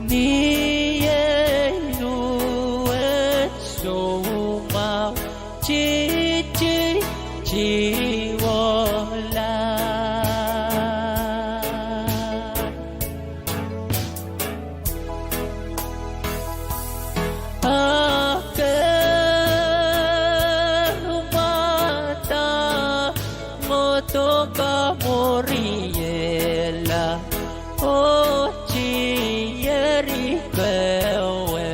你也如问手毛叽叽叽我来啊个马达摩托卡莫里耶拉哦吉耶里格维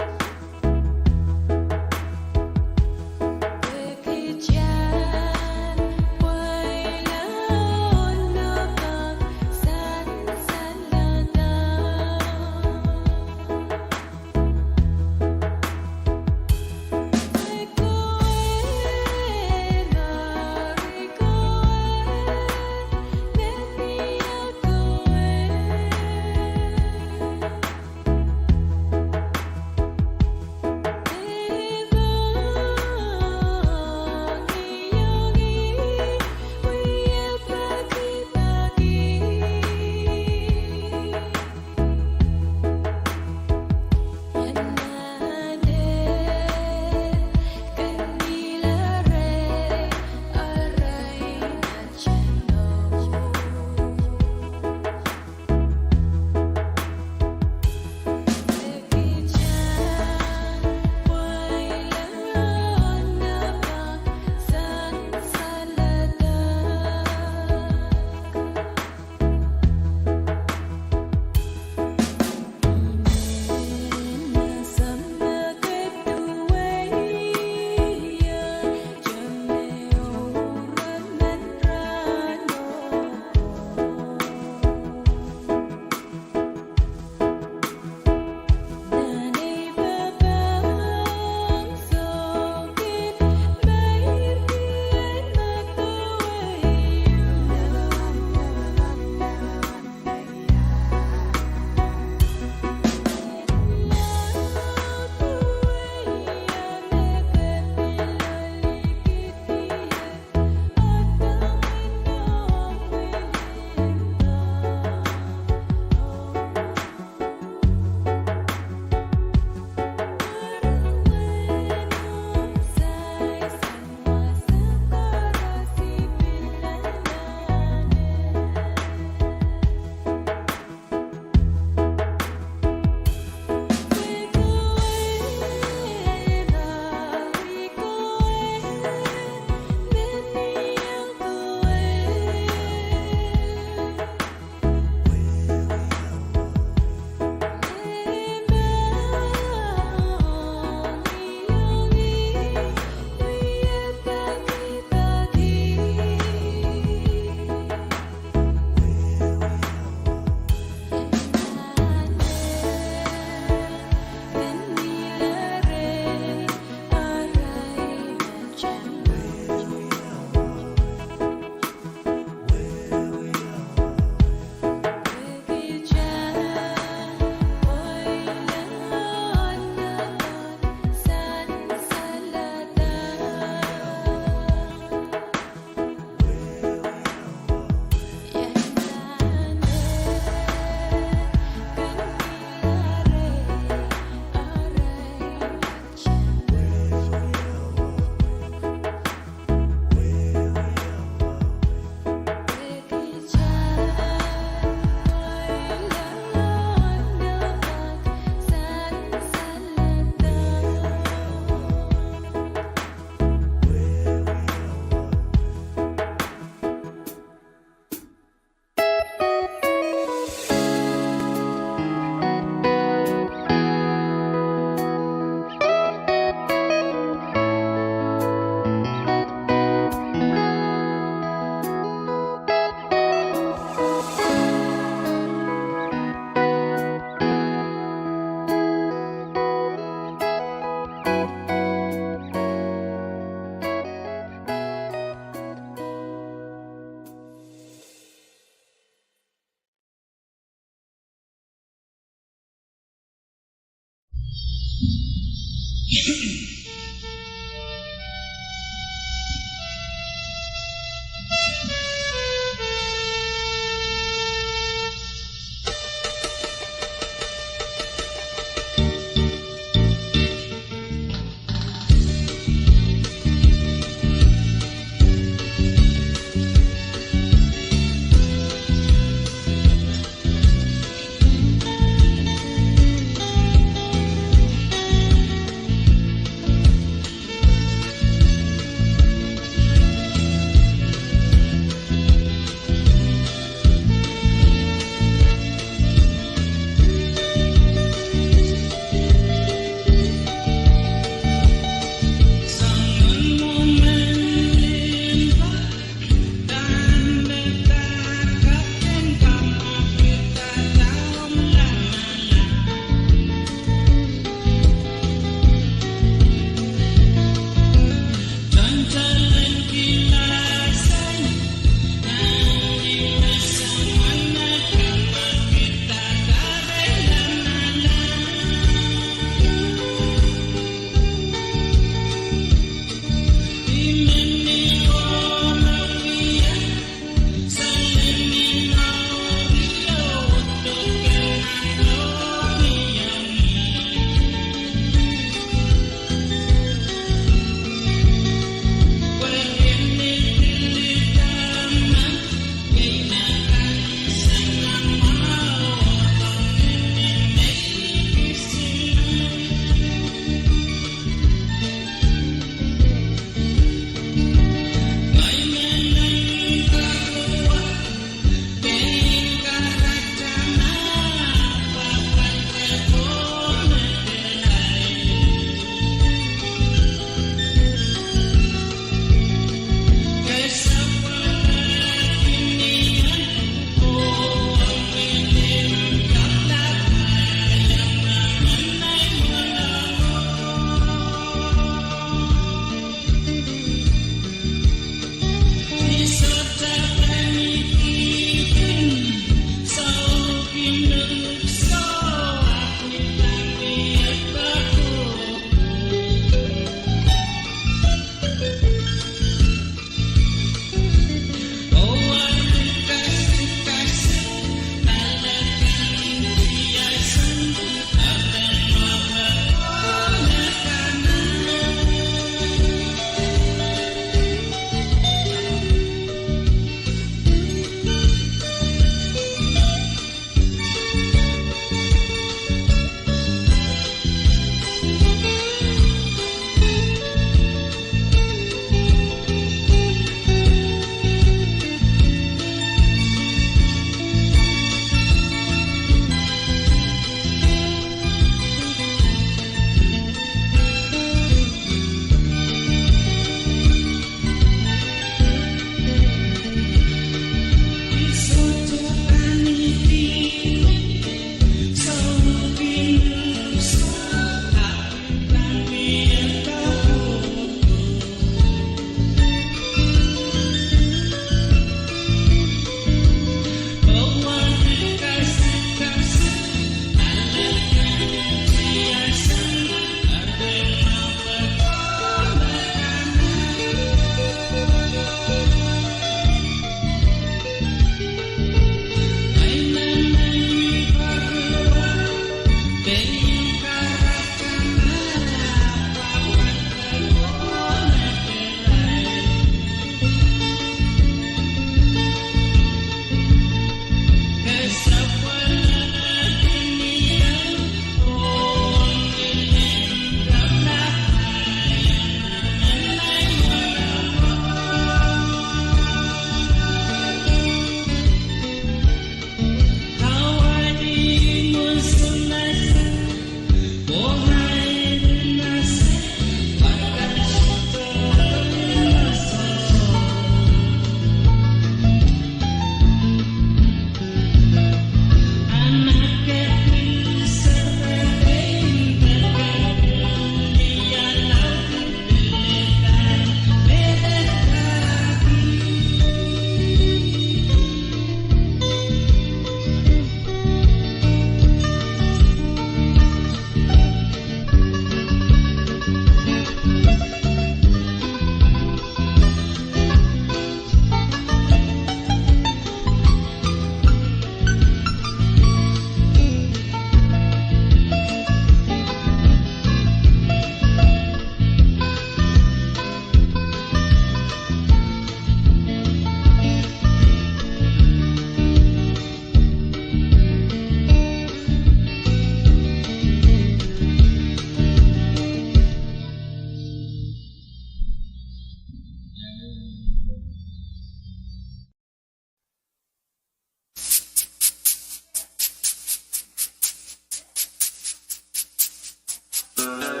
Hãy subscribe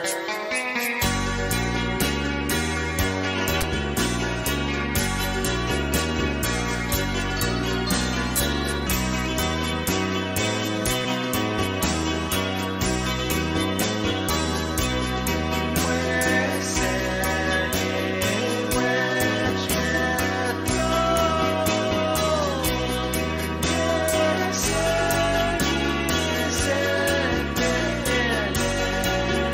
cho kênh Ghiền Mì Gõ để không bỏ lỡ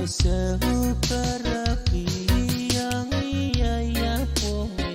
Sehu pergi yang iya ya Pwuhng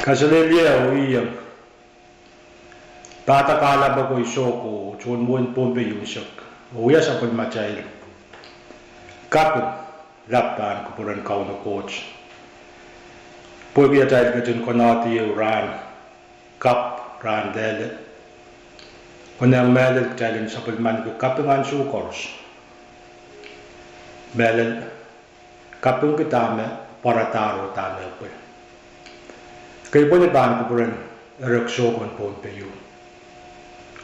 Kasalelia uyang tata kala ba ko isoko chon mo in Pohnpei yung shok uya sa pagmachail kapit laptan ko puran kau no coach pwede tayo kajun konati ran kap ran dele kunang medal challenge sa pagman ko kapingan sukors medal kapung kitame para taro tame po kaya po niban ko puran rekso kon Pohnpei yung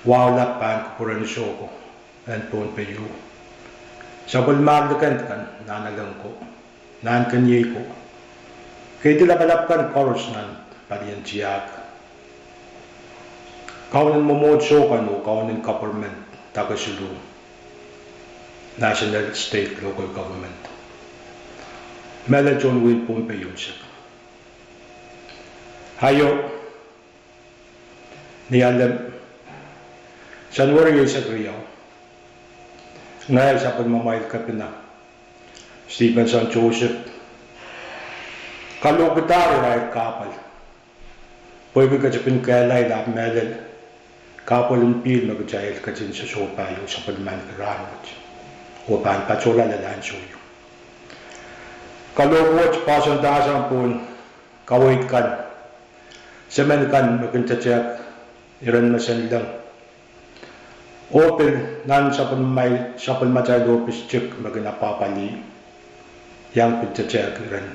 wala pan ko puran soko and Pohnpei yung sa pagmagdakan kan nanalang ko nan kanyay ko kaya tilakalapkan koros nan padiyan siyak kaunan momod sokan o kaunan government tagasulu national, state, local government mela John Will Pohnpei yung siya hayo ni alam January yung sa Riyaw ngayon sa pagmamayil ka pina Stevenson Joseph kalukitari na kapal pwede ka sa pinkailay na medal kapal yung pil magjayil ka dyan sa sopa yung sa pagmamayil ka ranot o paan patsola lalaan suyo kalukot pasandasan po kawait kan semen kan magkintachak iran masan lang open nan sa pagmamayil office check maginapapali yang pintachak iran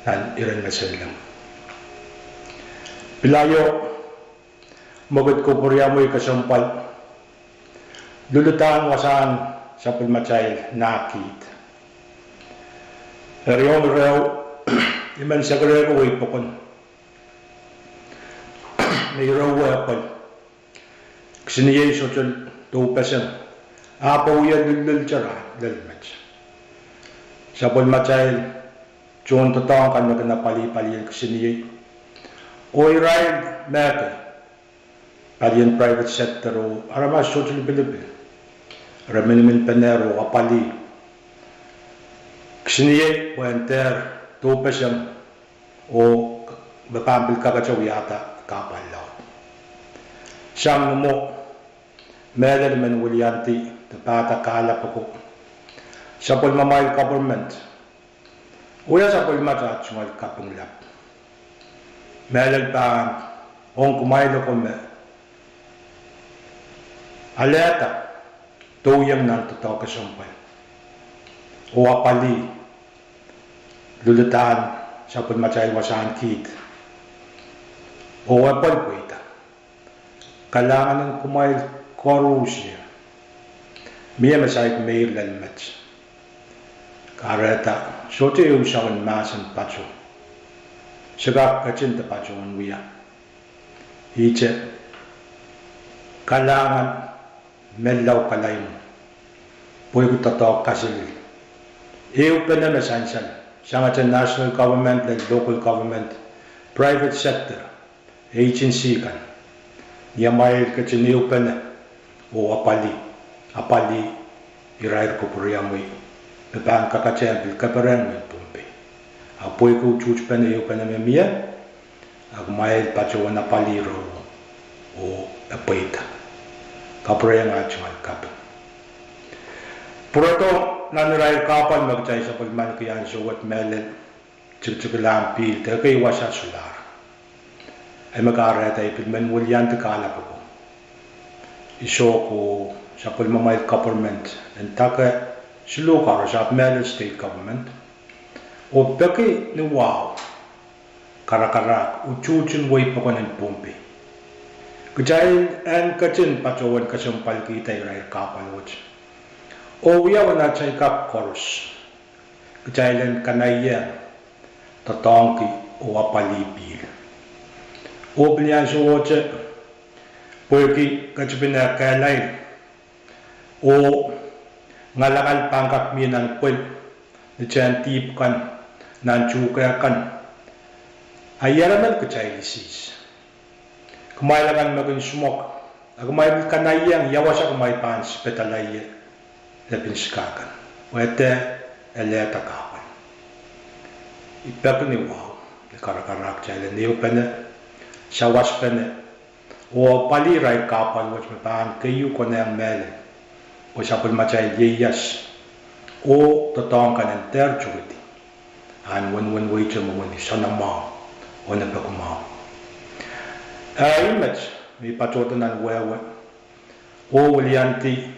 nan iran masan lang pilayo magod ko puryamoy kasampal lulutaan wasan sa pagmamayil nakit eriyong rew iman sa grero way pokon may rawa pa ksiniye so chul do pesan apo ya lul chara dalmat sa pagmamayil chon to tang kan na pali ksiniye oy ride mate palian private sector o arama so chul bilib ramen penero apali ksiniye wenter do pesan o bapambil kakachawiyata kapal siyang mo medal man Willianti tapata kala pa ko sa pagmamayil government uya sa pagmata chungal kapung lap medal pa ong kumaylo ko me aleta tuyang nang totoo kasumpay o apali lulutaan sa pagmatay wasan kit o apal po ita kailangan ng kumayil korusya miya masayit mayir lalmat kareta sote yung sakan masan pacho sagak kachinta pacho ang wiya hiche kailangan melaw kalay mo puwi ko tatok kasil iyo pa na masansan siya nga national government like local government private sector agency kan Yamayil ka chiniupan o apali irair ko puriyamoy bebang kakachembil kaparang may Pohnpei apoy ko chuchpan iyo pa na memiya agmayil pacho na apali ro o apoyta kaparang achungal kapan purato nanirair kapan magchay sa pagman kayan suwat melel chikchikilang pil kay wasa sular ay mag-aareta ipilman William Tikala po ko iso ko sa pagmamayil government and taka silukar sa Medal State Government o peki ni wow karak uchuchun way pa ko ng Pohnpei kajay ang kachin pachowan kasampal kita iray kapalwach o wiyaw na chay kap koros kajay lang kanayan tatongki o apalipil o binyan suwoche pwede kachipina kalay o ngalakal pangkat minan kwel ni chan tip kan nan chukaya kan ayaraman kachay lisis kumailangan maging sumok agumay kanayang yawasa kumay pans petalay lapin skakan wete eleta kapan ipek ni wow Karakarak Chile Neopene, Shawaspene, or Pali Rai Kapal, which Mapan, Kayu Konam Mele, or Shapul Machai Yas, or the Tonkan and Terjuity, and when we to when the Sonama, on the Pekuma. Image, we patotan and wewe, o Willianti,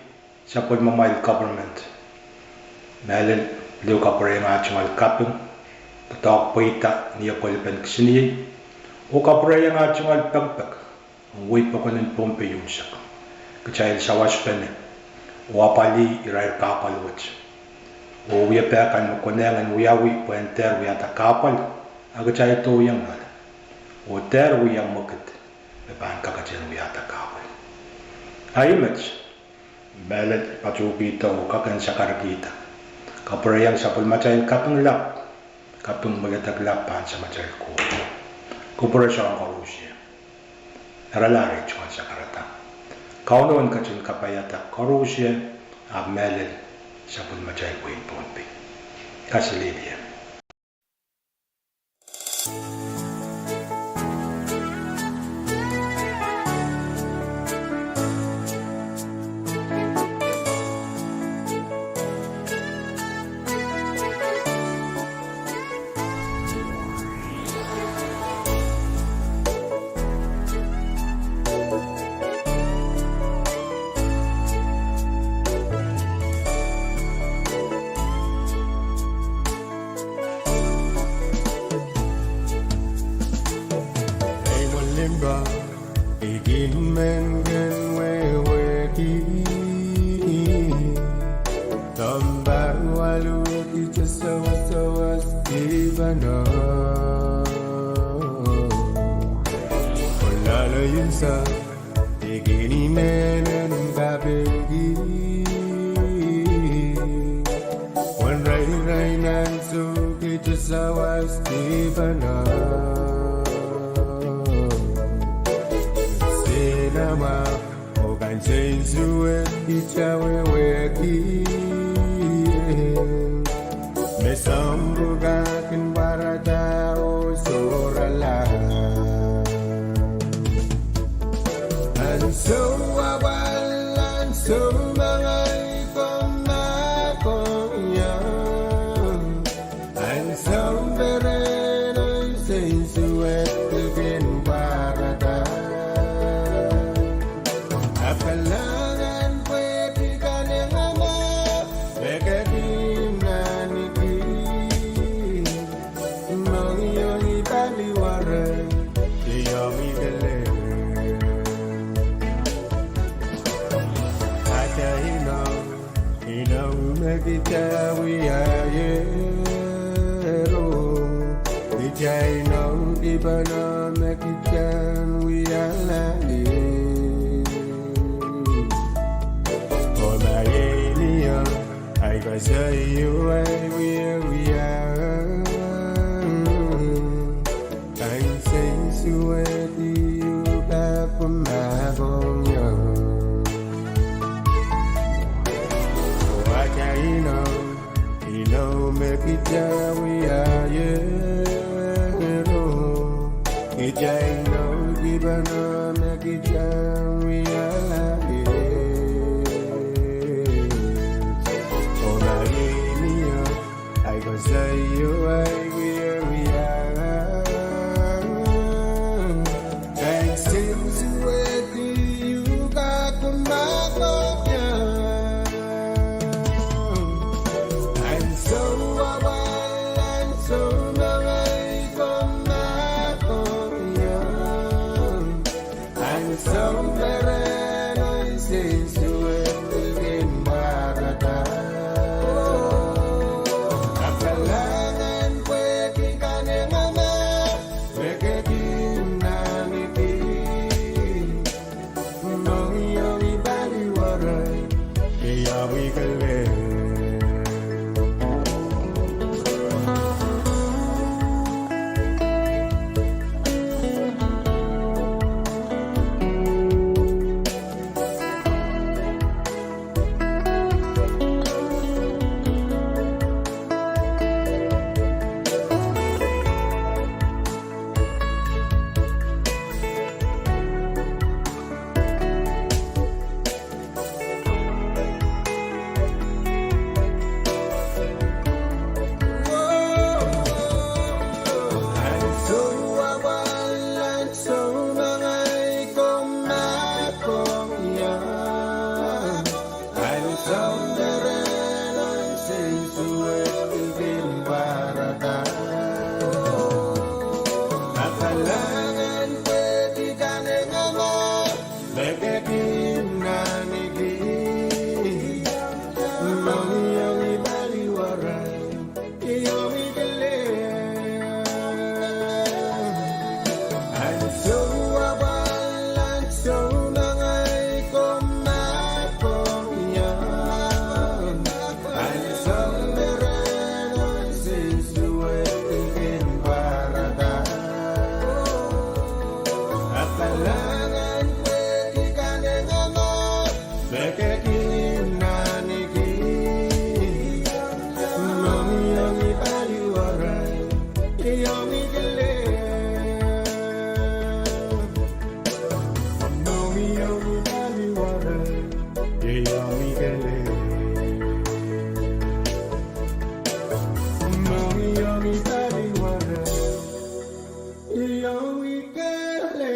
Shapul Mamal government, Melon, Luke operating actual capping, the dog poita near Polpen Xini, o operating actual pempek, and we pokon in Pohnpei Yunsak, the child Shawashpen, o Apali, Irai Kapal Witch. O we are back and Mokonel and we are weak when there we are the Kapal, Agachai to young lad. O there we are mocked, the bank Kakajan we are the Kapal. I image Ballet Pachugita o Kakan Sakaragita. Kaparayang Sapul Machail Kapung Lap, Kapung Magatag Lap and Samachel Ko. Cooperation Korusia. Ralari Chuan Sakarata. Kauno and Kachin Kapayata, Korusia, Abmelil. Sapul Machai Queen Pohnpei. Kasilidia. Love. Langan kwe kane ngamo Meke inani ki Mami yomi bali warai Yomi gele Mami yomi bali warai Yomi gele Mami yomi bali warai Yomi gele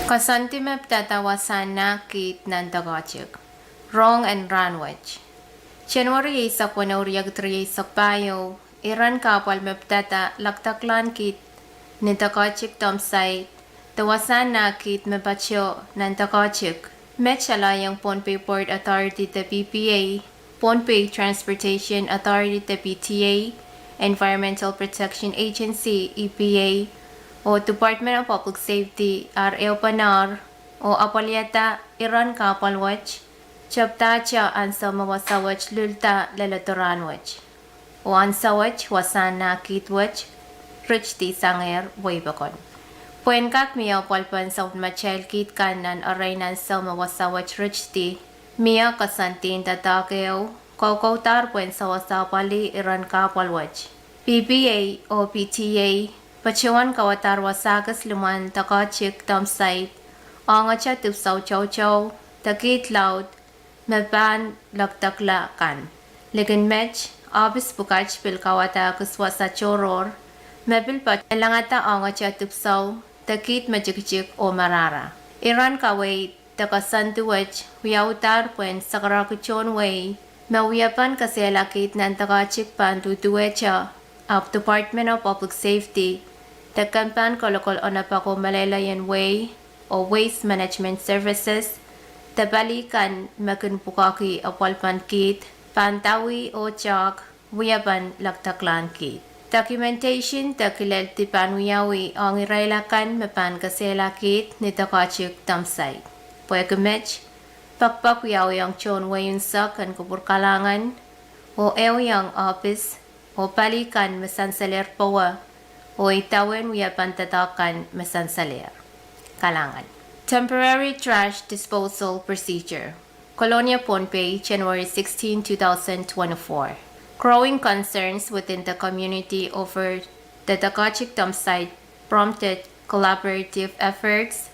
Kasantimep tatawasan na kit ng dagachik. Wrong and ranwich. January isak wanauriag isak payo, iran kapal meptata laktaklan kit ni dagachik tomsite, tawasan na kit mebacho ng dagachik. Metchalayang Pohnpei Port Authority the PPA, Pohnpei Transportation Authority the PTA, Environmental Protection Agency EPA, o Department of Public Safety REOPANAR o apalyata Iran kapalwach chaptacha ansa mawasawach lulta lalatoranwach o ansawach wasana kitwach richti sanger waybakon. Pwuhng miya palpan sa machel kit kanan araynan sa mawasawach richti miya kasantin tatakeo kaukautar pwuhng sa wasapali Iran kapalwach PPA o PTA Pachuan kawatar wasagas luman takachik tamsite angacha tupsaw chow chow takit laut meban laktakla kan legan mech abis bukach pil kawata kuswasa choror mebil pat elangata angacha tupsaw takit majikchik o marara Iran kaway takasantuwech huyautar puen sakarakuchon way mawiyapan kaselakit nan takachik pan tutuwecha of Department of Public Safety Takampan kolokol onapako Malalayan Way o Waste Management Services Tabalikan makunpukaki apalpan kit Pantawi o chak Wiyaban laktaklan kit Documentation takilal tipan wiyawi ang irailakan mapan kasela kit ni takachik tamsay Pwuhng pakpak wiyawi ang chon wayunsak kan kupurkalangan o ewyang office o palikan masansaler pawa o itawin wiyapan tatakan masansaler. Kalangan. Temporary Trash Disposal Procedure. Colonia Pohnpei, January 16, 2024. Growing concerns within the community over the Dagachik dump site prompted collaborative efforts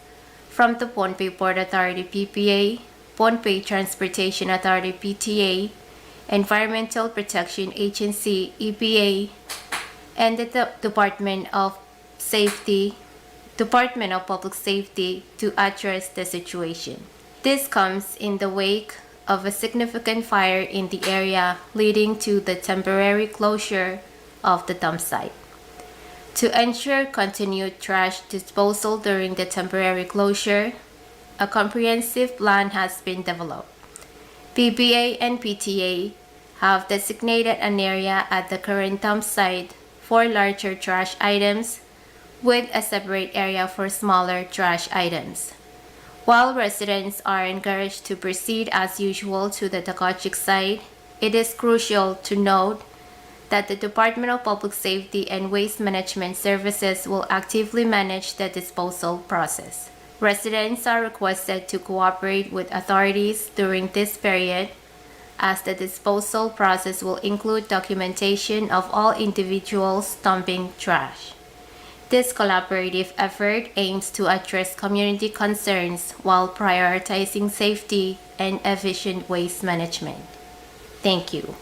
from the Pohnpei Port Authority PPA, Pohnpei Transportation Authority PTA, Environmental Protection Agency EPA, and the Department of Public Safety to address the situation. This comes in the wake of a significant fire in the area leading to the temporary closure of the dump site. To ensure continued trash disposal during the temporary closure, a comprehensive plan has been developed. PPA and PTA have designated an area at the current dump site for larger trash items with a separate area for smaller trash items. While residents are encouraged to proceed as usual to the Dagachik site, it is crucial to note that the Department of Public Safety and Waste Management Services will actively manage the disposal process. Residents are requested to cooperate with authorities during this period, as the disposal process will include documentation of all individuals dumping trash. This collaborative effort aims to address community concerns while prioritizing safety and efficient waste management. Thank you.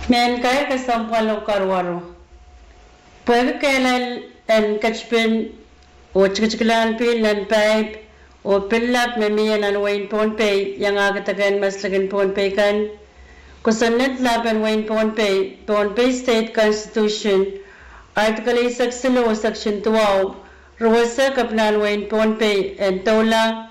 Men kaya kasampalo karwaro. Pwede kailan en kachpin o chikchikilan pin nan pipe o pillat memiyan an Wayne Pohnpei yang agatagan maslagan Pohnpei kan. Kusanet laban Wayne Pohnpei State Constitution Article 6 Section 12 ruwasa kaplan Wayne Pohnpei en tola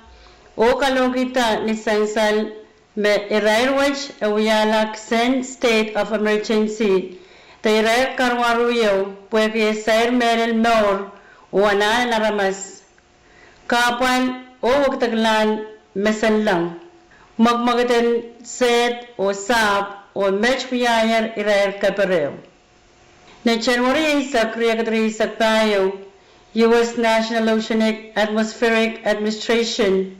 o kalongkita ni sangsal me irairwach awiyalak sen state of emergency ta irair karwaruyo pwede sair meril mor wana naramas kapan o wagtaglan mesan lang magmagadan set o sap o mech kuyayar irair kaparew na January 1 Kadkadaur tayo US National Oceanic Atmospheric Administration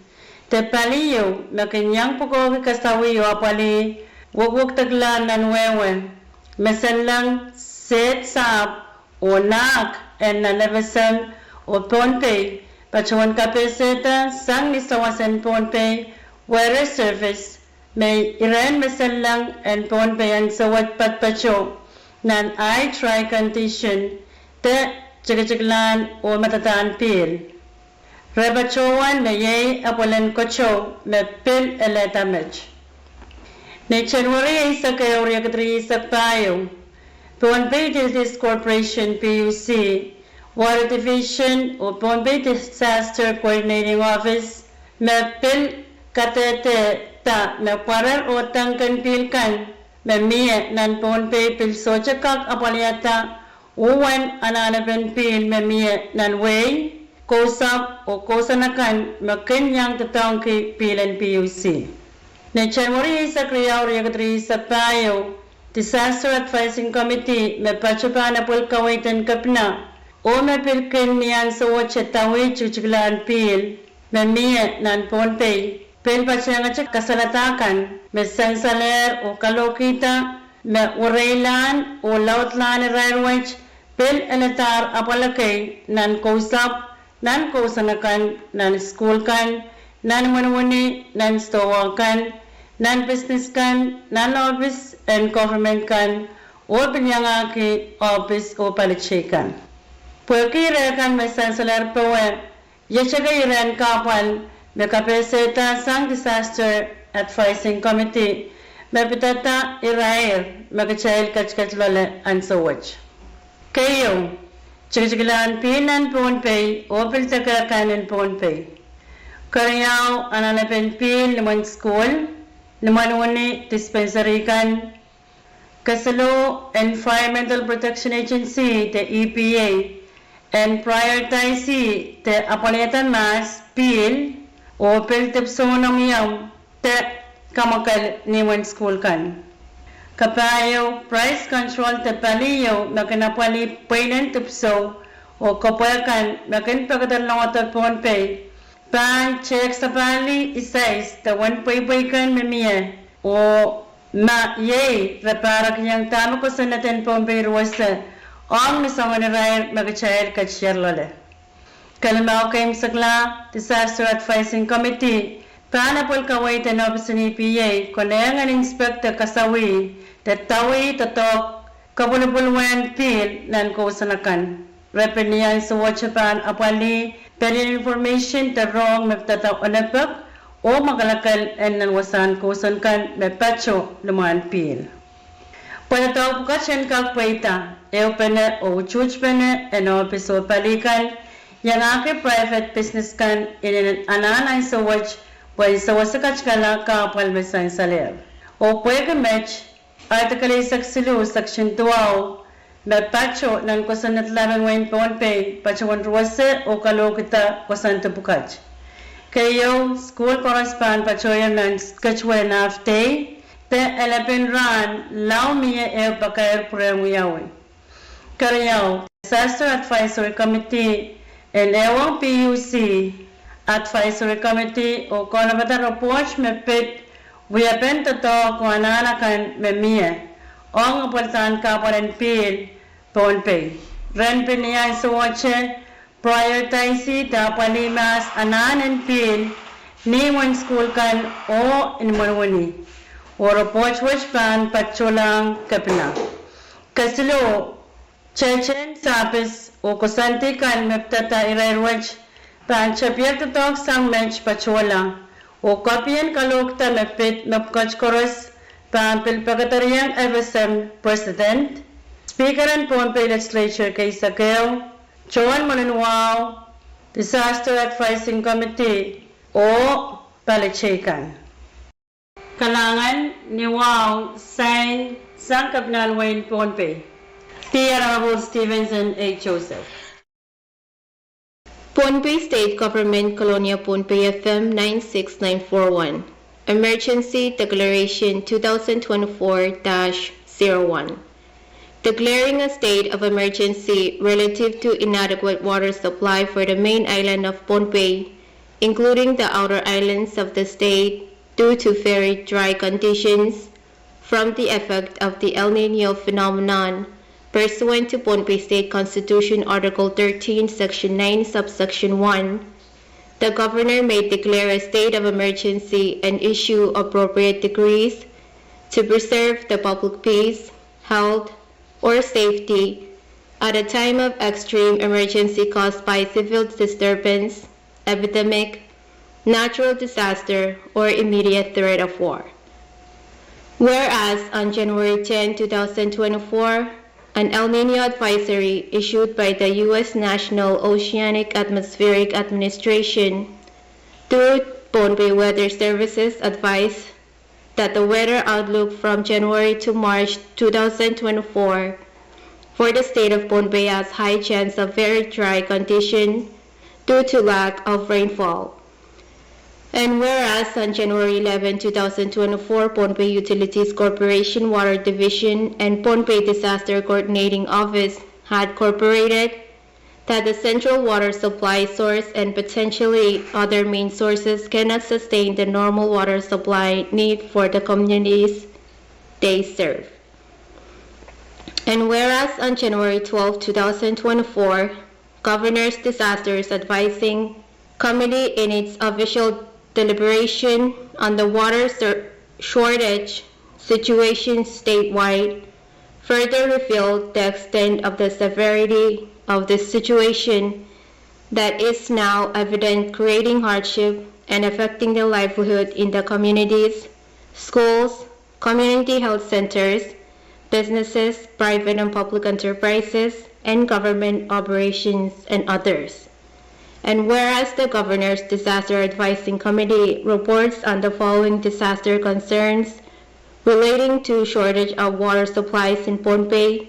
te paliyo makanyang pugo kasawiyo apali wagwag taglan nan wewe mesan lang set sap o nak en nanabasan o Pohnpei, pachuan kapeseta sang ni sawasan Pohnpei, where service may iran masalang and Pohnpei ang sawat patpacho nan ay try condition te chigachiglan o matataan pil. Rebachowan may yay apolan kocho me pil eletamage. Na January ay sa kayo kadri sa payo. Pohnpei Utilities Corporation PUC, Water Division o Pohnpei Disaster Coordinating Office, mapil katete ta maparar o tangkan pilkan, mamiya nan Pohnpei pil sochakak apalyata, uwan ananapan pil mamiya nan way, kosap o kosanakan makanyang tatang pilan PUC. Na January sa kriyaw kadri sa payo, Disaster Advising Committee may pachapana pul kawaitan kapna o may pilkin niyan sa watcha tawi chuchiglaan pil may miya nan Pohnpei pil pachanga chak kasalatakan may sansaler o kalokita may urailan o lautlan railway pil elatar apalakay nan kausap nan kausanakan nan school kan nan manwani nan stowakan nan business kan, nan office and government kan, o pinyangaki office o palichikan. Pwuhng rekan may sansalar Pwuhng, yachaga iran kapal, may kapeseta sang Disaster Advising Committee, may pitata irair, magachayil kachkachlole ang sawach. Kayo, chigchiglaan pinan Pohnpei, o piltaka kanin Pohnpei. Karyaw, ananapin pil naman school, naman wani dispensary kan kasalo Environmental Protection Agency the EPA and prioritize the apaliatan mas pil o pil tipsonam yaw te kamakal niwan school kan kapayo price control te paliyo makinapali painan tipso o kapwakan makin pagkatan lang ato Pohnpei Pan check sa pali isais ta wan pay-pay-kan mamiya o ma yay repara kanyang tama ko sa natin Pohnpei ruwasa ang misawa ni Ryan magachayal kachiyar lole. Kalamaw kayong sagla Disaster Advising Committee panapol kaway ta office ni EPA kunayangan inspector kasawi tatawi tatok kabulubulwan pil nan kusanakan. Repeniyan sa watchapan apali Pwede information ta wrong maptataw onagpag o magalakal en nanwasan kusan kan mapacho lumaan pil. Pwede taw bukasyan kakwaita pene o chuch pene en office palikan yang ake private business kan in ananay sa watch pwede sa wasakach kala kapal mesan saler. O pwede match article saksilu section 12 mapacho nan kusan natlaran wain Pohnpei pachawan ruwase o kalokita kusan tabukaj. Kayo school correspond pachoyan nan kachwa nafte te 11 ran law miya bakayar puremuyawin. Karyaw Disaster Advisory Committee and ewang PUC Advisory Committee o konabata report mepit wiyapen tato kung ananakan memiya o ang apaltaan kaparan pil Pohnpei. Ren piniyan sa watche, prioritize ta palimas ananan pil ni one school kan o inmanwani. O report watch pan patcholang kapila. Kasilo, chechen sapis o kusanti kan meptata iray watch pan chapyer tatok sang mench patcholang. O kopyan kalokta mepit mepkach koros pan pilpagatariyang FSM President, Speaker and Pohnpei Legislature kay Sakeo, Joan Malinwao, Disaster Advising Committee o Palichikan. Kalangan ni Wow sign sang Kapnalwain Pohnpei. Dear Honorable Stevenson A. Joseph. Pohnpei State Government Colonia Pohnpei FM 96941. Emergency Declaration 2024-01. Declaring a state of emergency relative to inadequate water supply for the main island of Pohnpei, including the outer islands of the state, due to very dry conditions from the effect of the El Niño phenomenon pursuant to Pohnpei State Constitution Article 13, Section 9, Subsection 1, the governor may declare a state of emergency and issue appropriate decrees to preserve the public peace, health, or safety at a time of extreme emergency caused by civil disturbance, epidemic, natural disaster, or immediate threat of war. Whereas on January 10, 2024, an El Niño advisory issued by the U.S. National Oceanic Atmospheric Administration through Pohnpei Weather Services advised that the weather outlook from January to March 2024 for the state of Pohnpei has high chance of very dry condition due to lack of rainfall. And whereas on January 11, 2024, Pohnpei Utilities Corporation Water Division and Pohnpei Disaster Coordinating Office had corroborated that the central water supply source and potentially other main sources cannot sustain the normal water supply need for the communities they serve. And whereas on January 12, 2024, Governor's Disasters Advising Committee in its official deliberation on the water shortage situation statewide further revealed the extent of the severity of this situation that is now evident, creating hardship and affecting the livelihood in the communities, schools, community health centers, businesses, private and public enterprises, and government operations, and others. And whereas the Governor's Disaster Advising Committee reports on the following disaster concerns relating to shortage of water supplies in Pohnpei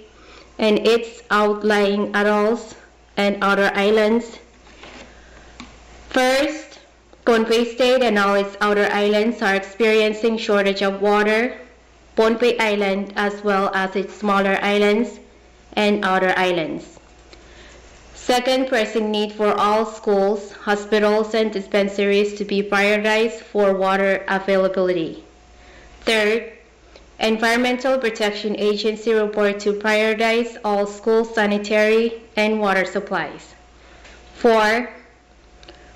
and its outlying atolls and outer islands. First, Pohnpei State and all its outer islands are experiencing shortage of water, Pohnpei Island as well as its smaller islands and outer islands. Second, pressing need for all schools, hospitals, and dispensaries to be prioritized for water availability. Third, Environmental Protection Agency report to prioritize all school sanitary and water supplies. 4.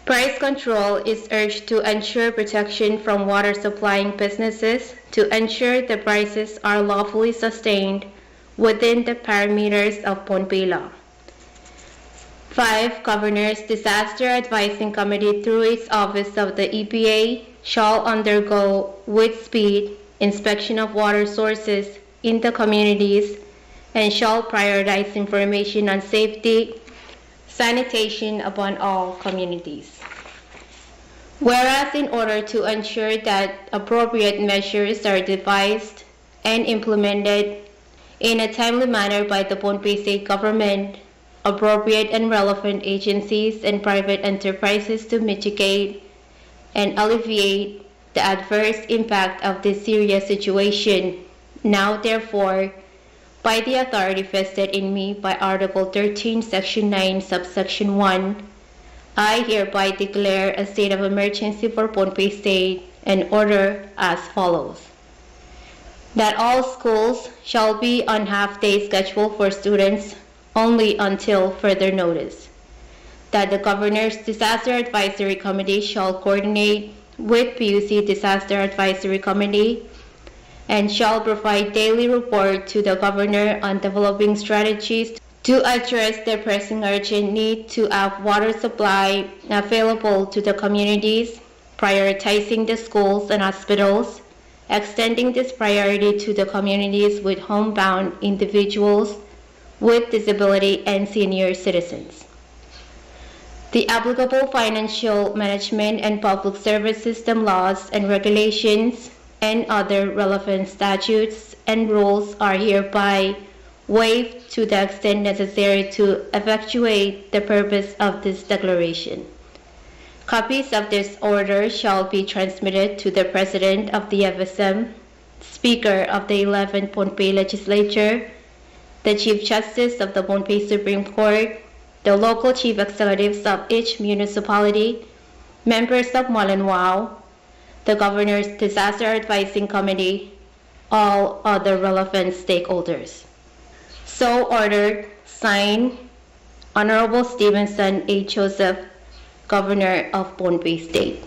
Price control is urged to ensure protection from water supplying businesses to ensure the prices are lawfully sustained within the parameters of Pohnpei law. 5. Governor's Disaster Advising Committee through its Office of the EPA shall undergo with speed inspection of water sources in the communities and shall prioritize information on safety, sanitation upon all communities. Whereas in order to ensure that appropriate measures are devised and implemented in a timely manner by the Pohnpei State Government, appropriate and relevant agencies and private enterprises to mitigate and alleviate the adverse impact of this serious situation. Now, therefore, by the authority vested in me by Article 13, Section 9, Subsection 1, I hereby declare a state of emergency for Pohnpei State and order as follows. That all schools shall be on half-day schedule for students only until further notice. That the Governor's Disaster Advisory Committee shall coordinate with PUC Disaster Advisory Committee and shall provide daily report to the Governor on developing strategies to address the pressing urgent need to have water supply available to the communities, prioritizing the schools and hospitals, extending this priority to the communities with homebound individuals with disability and senior citizens. The applicable financial management and public service system laws and regulations and other relevant statutes and rules are hereby waived to the extent necessary to effectuate the purpose of this declaration. Copies of this order shall be transmitted to the President of the FSM, Speaker of the 11th Pohnpei Legislature, the Chief Justice of the Pohnpei Supreme Court, the local chief executives of each municipality, members of Malanwao, the Governor's Disaster Advising Committee, all other relevant stakeholders. So ordered, signed, Honorable Stevenson A. Joseph, Governor of Pohnpei State.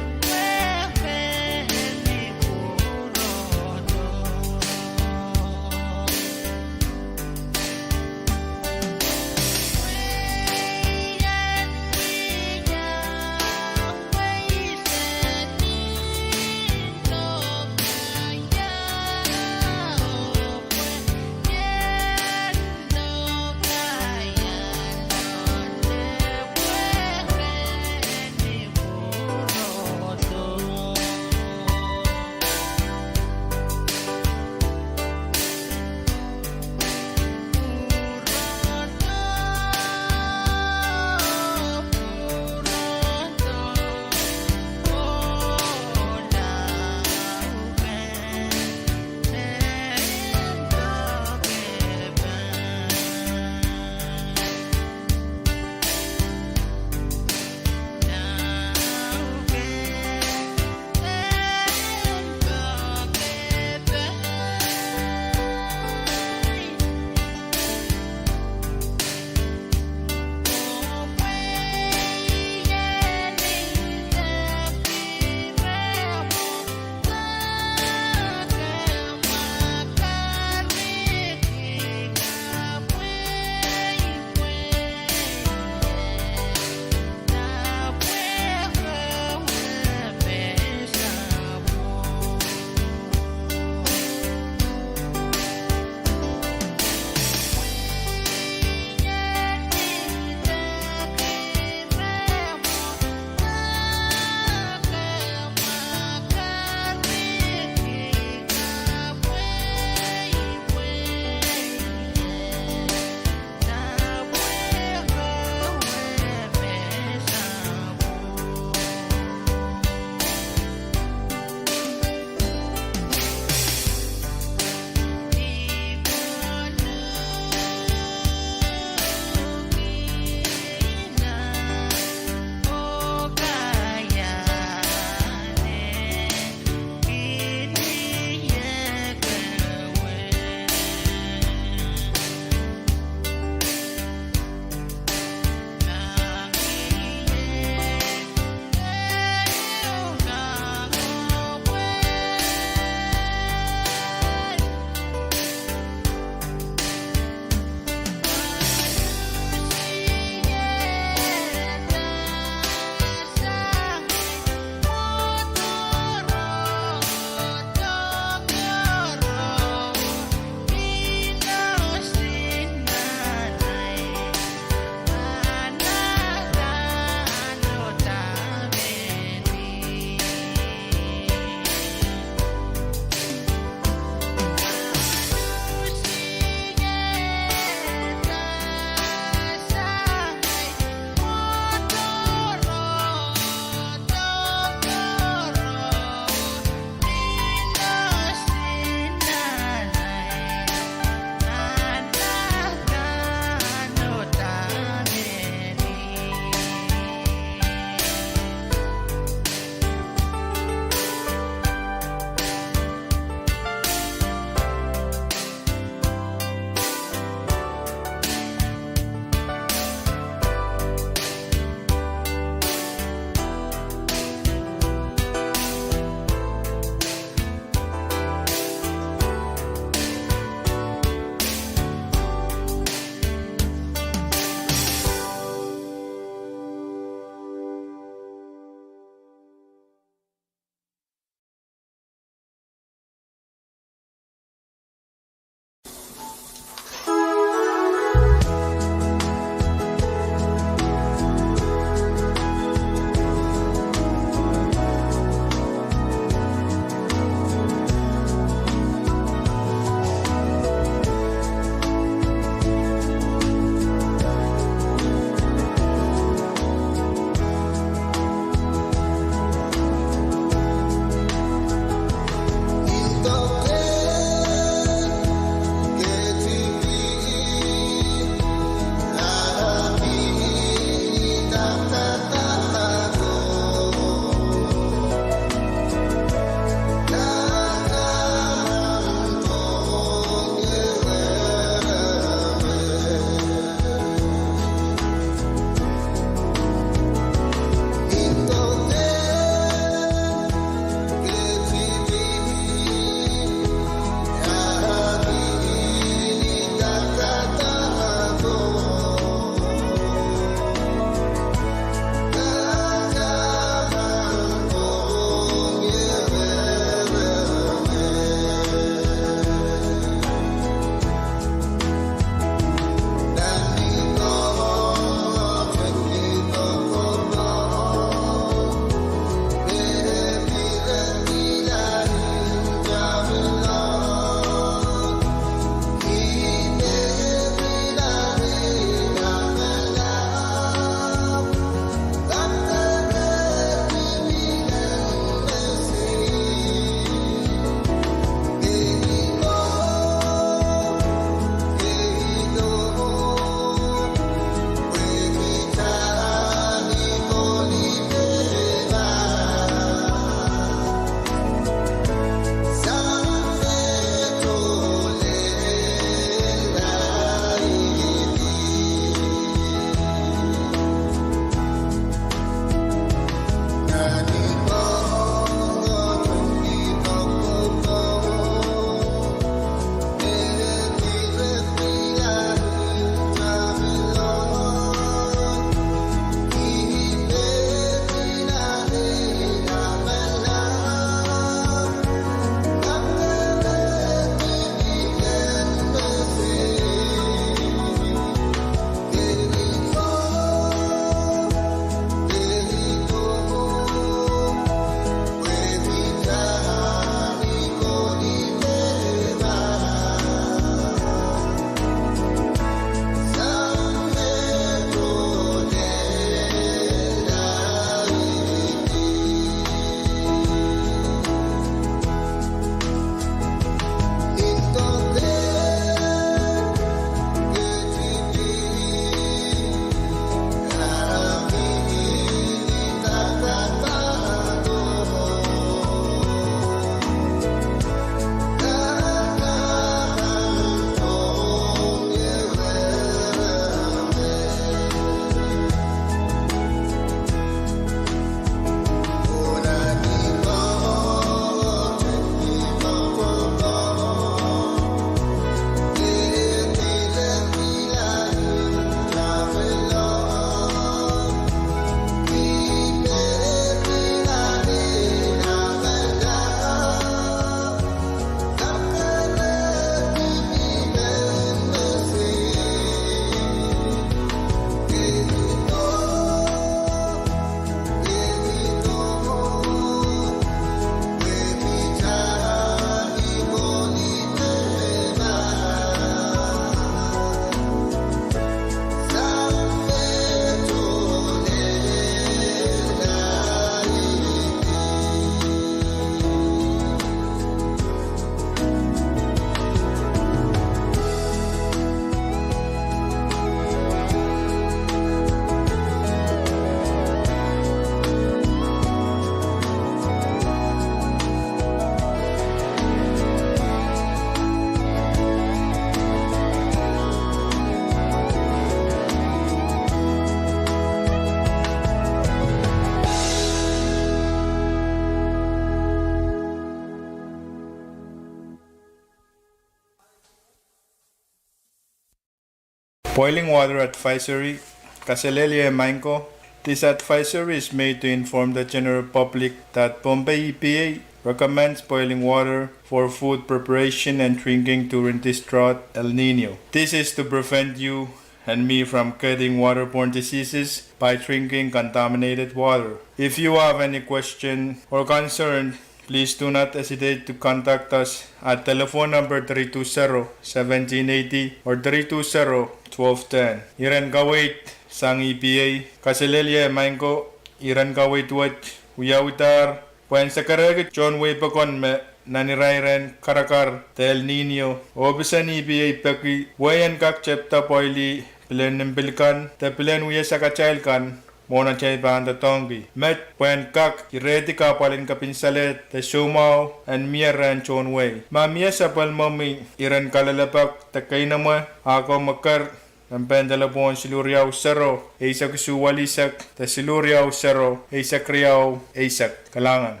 Boiling water advisory. Kaselelia Mainko. This advisory is made to inform the general public that Pohnpei EPA recommends boiling water for food preparation and drinking during this drought El Nino. This is to prevent you and me from getting waterborne diseases by drinking contaminated water. If you have any question or concern, please do not hesitate to contact us at telephone number 320-1780 or 320-1210. Iran Kawait sang EPA Kaselelia Mainko Iran Kawait Watch Uyawitar Pwuhng Sakarag John Way Pakon me Nanirairen Karakar Tel Nino Obisan EPA Paki Wayan Kak Chepta Poili Pilen Nimbilkan Te Pilen Uya Sakachailkan Mona chay banda tongi. Met Pwuhng Kak ireti kapalin kapinsalet te Shumao and Miaran John Way. Mamia sa palmami Iran kalalapak te kainama ako makar ang pendalabon siluriaw sero isak suwalisak te siluriaw sero isak riaw isak kalangan.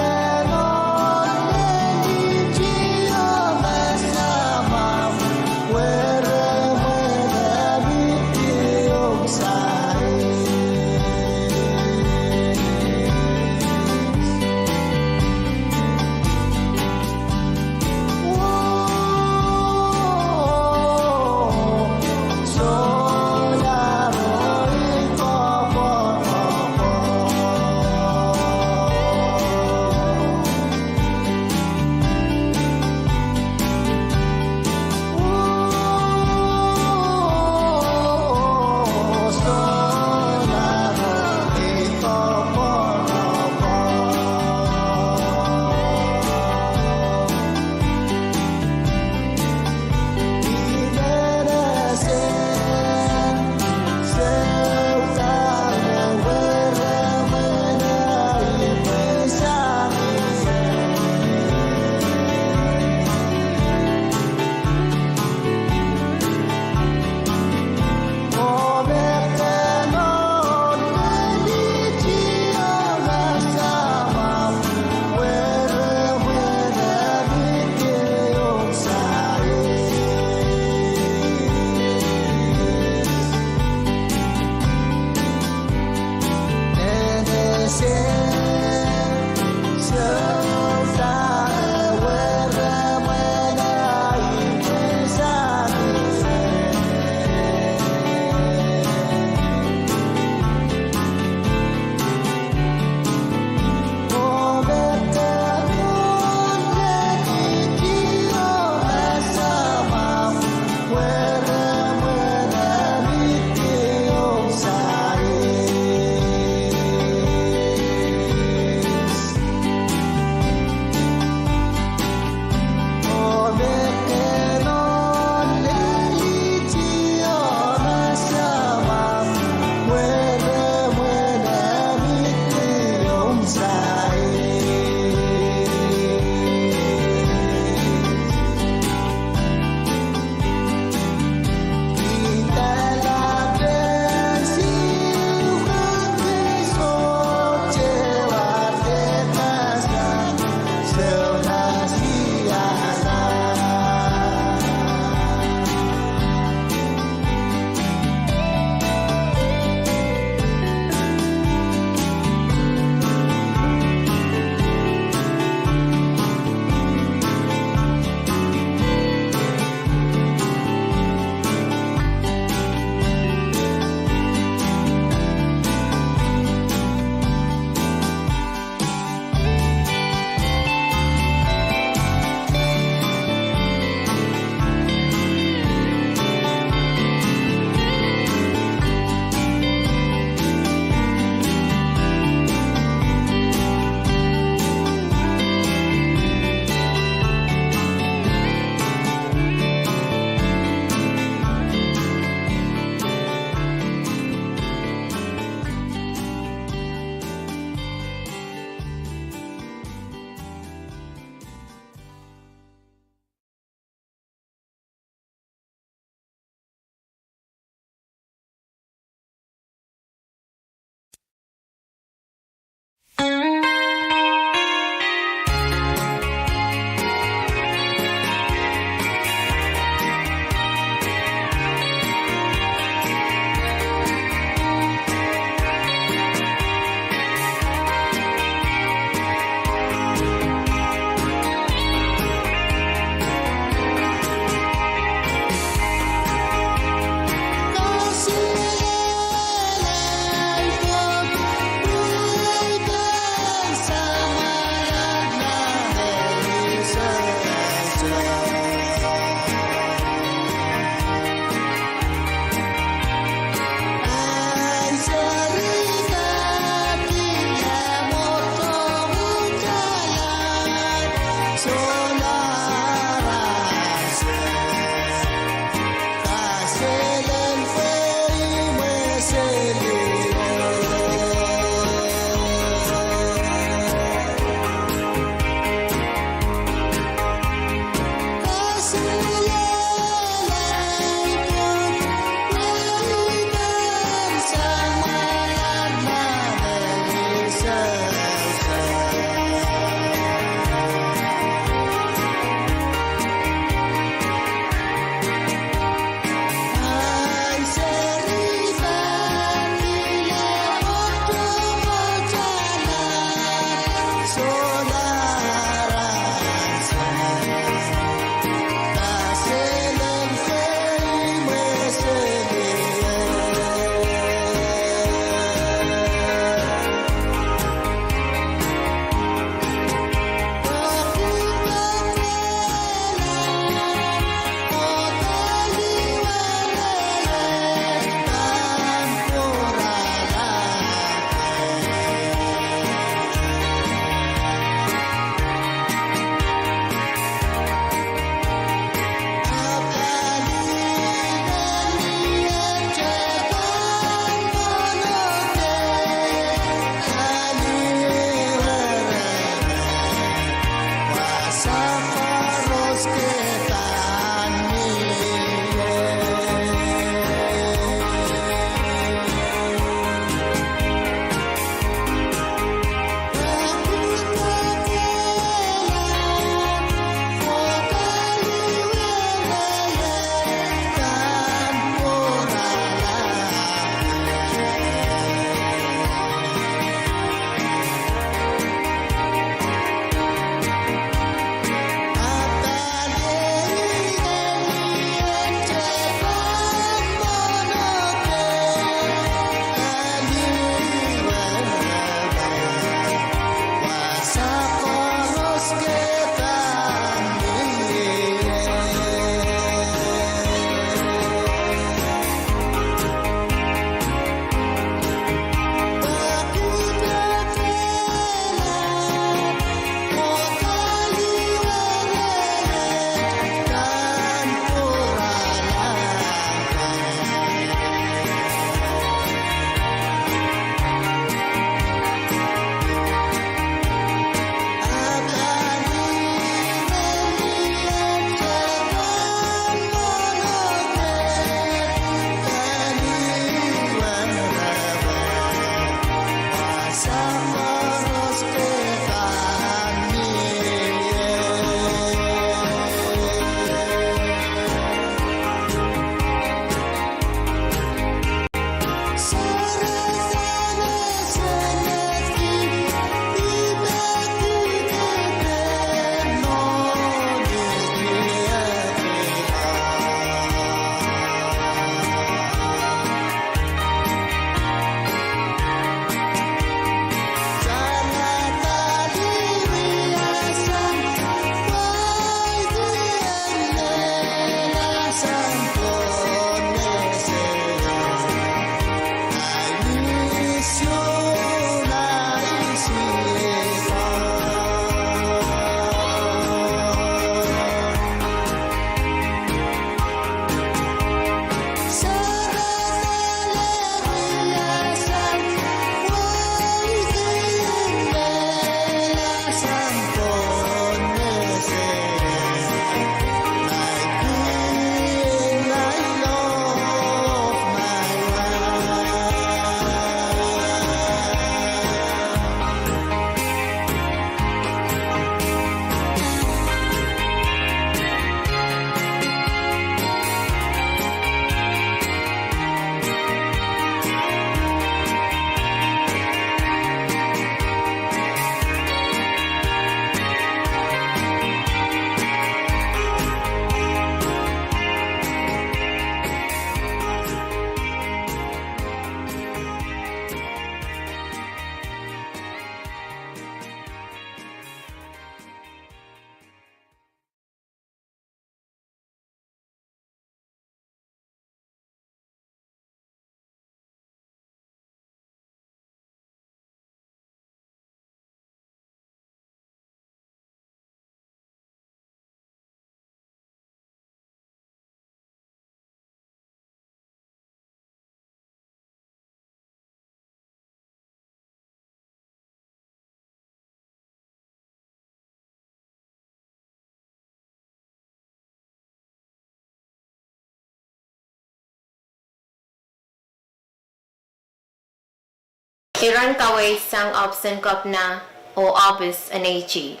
Iran kaway sang option kap na o office anachi.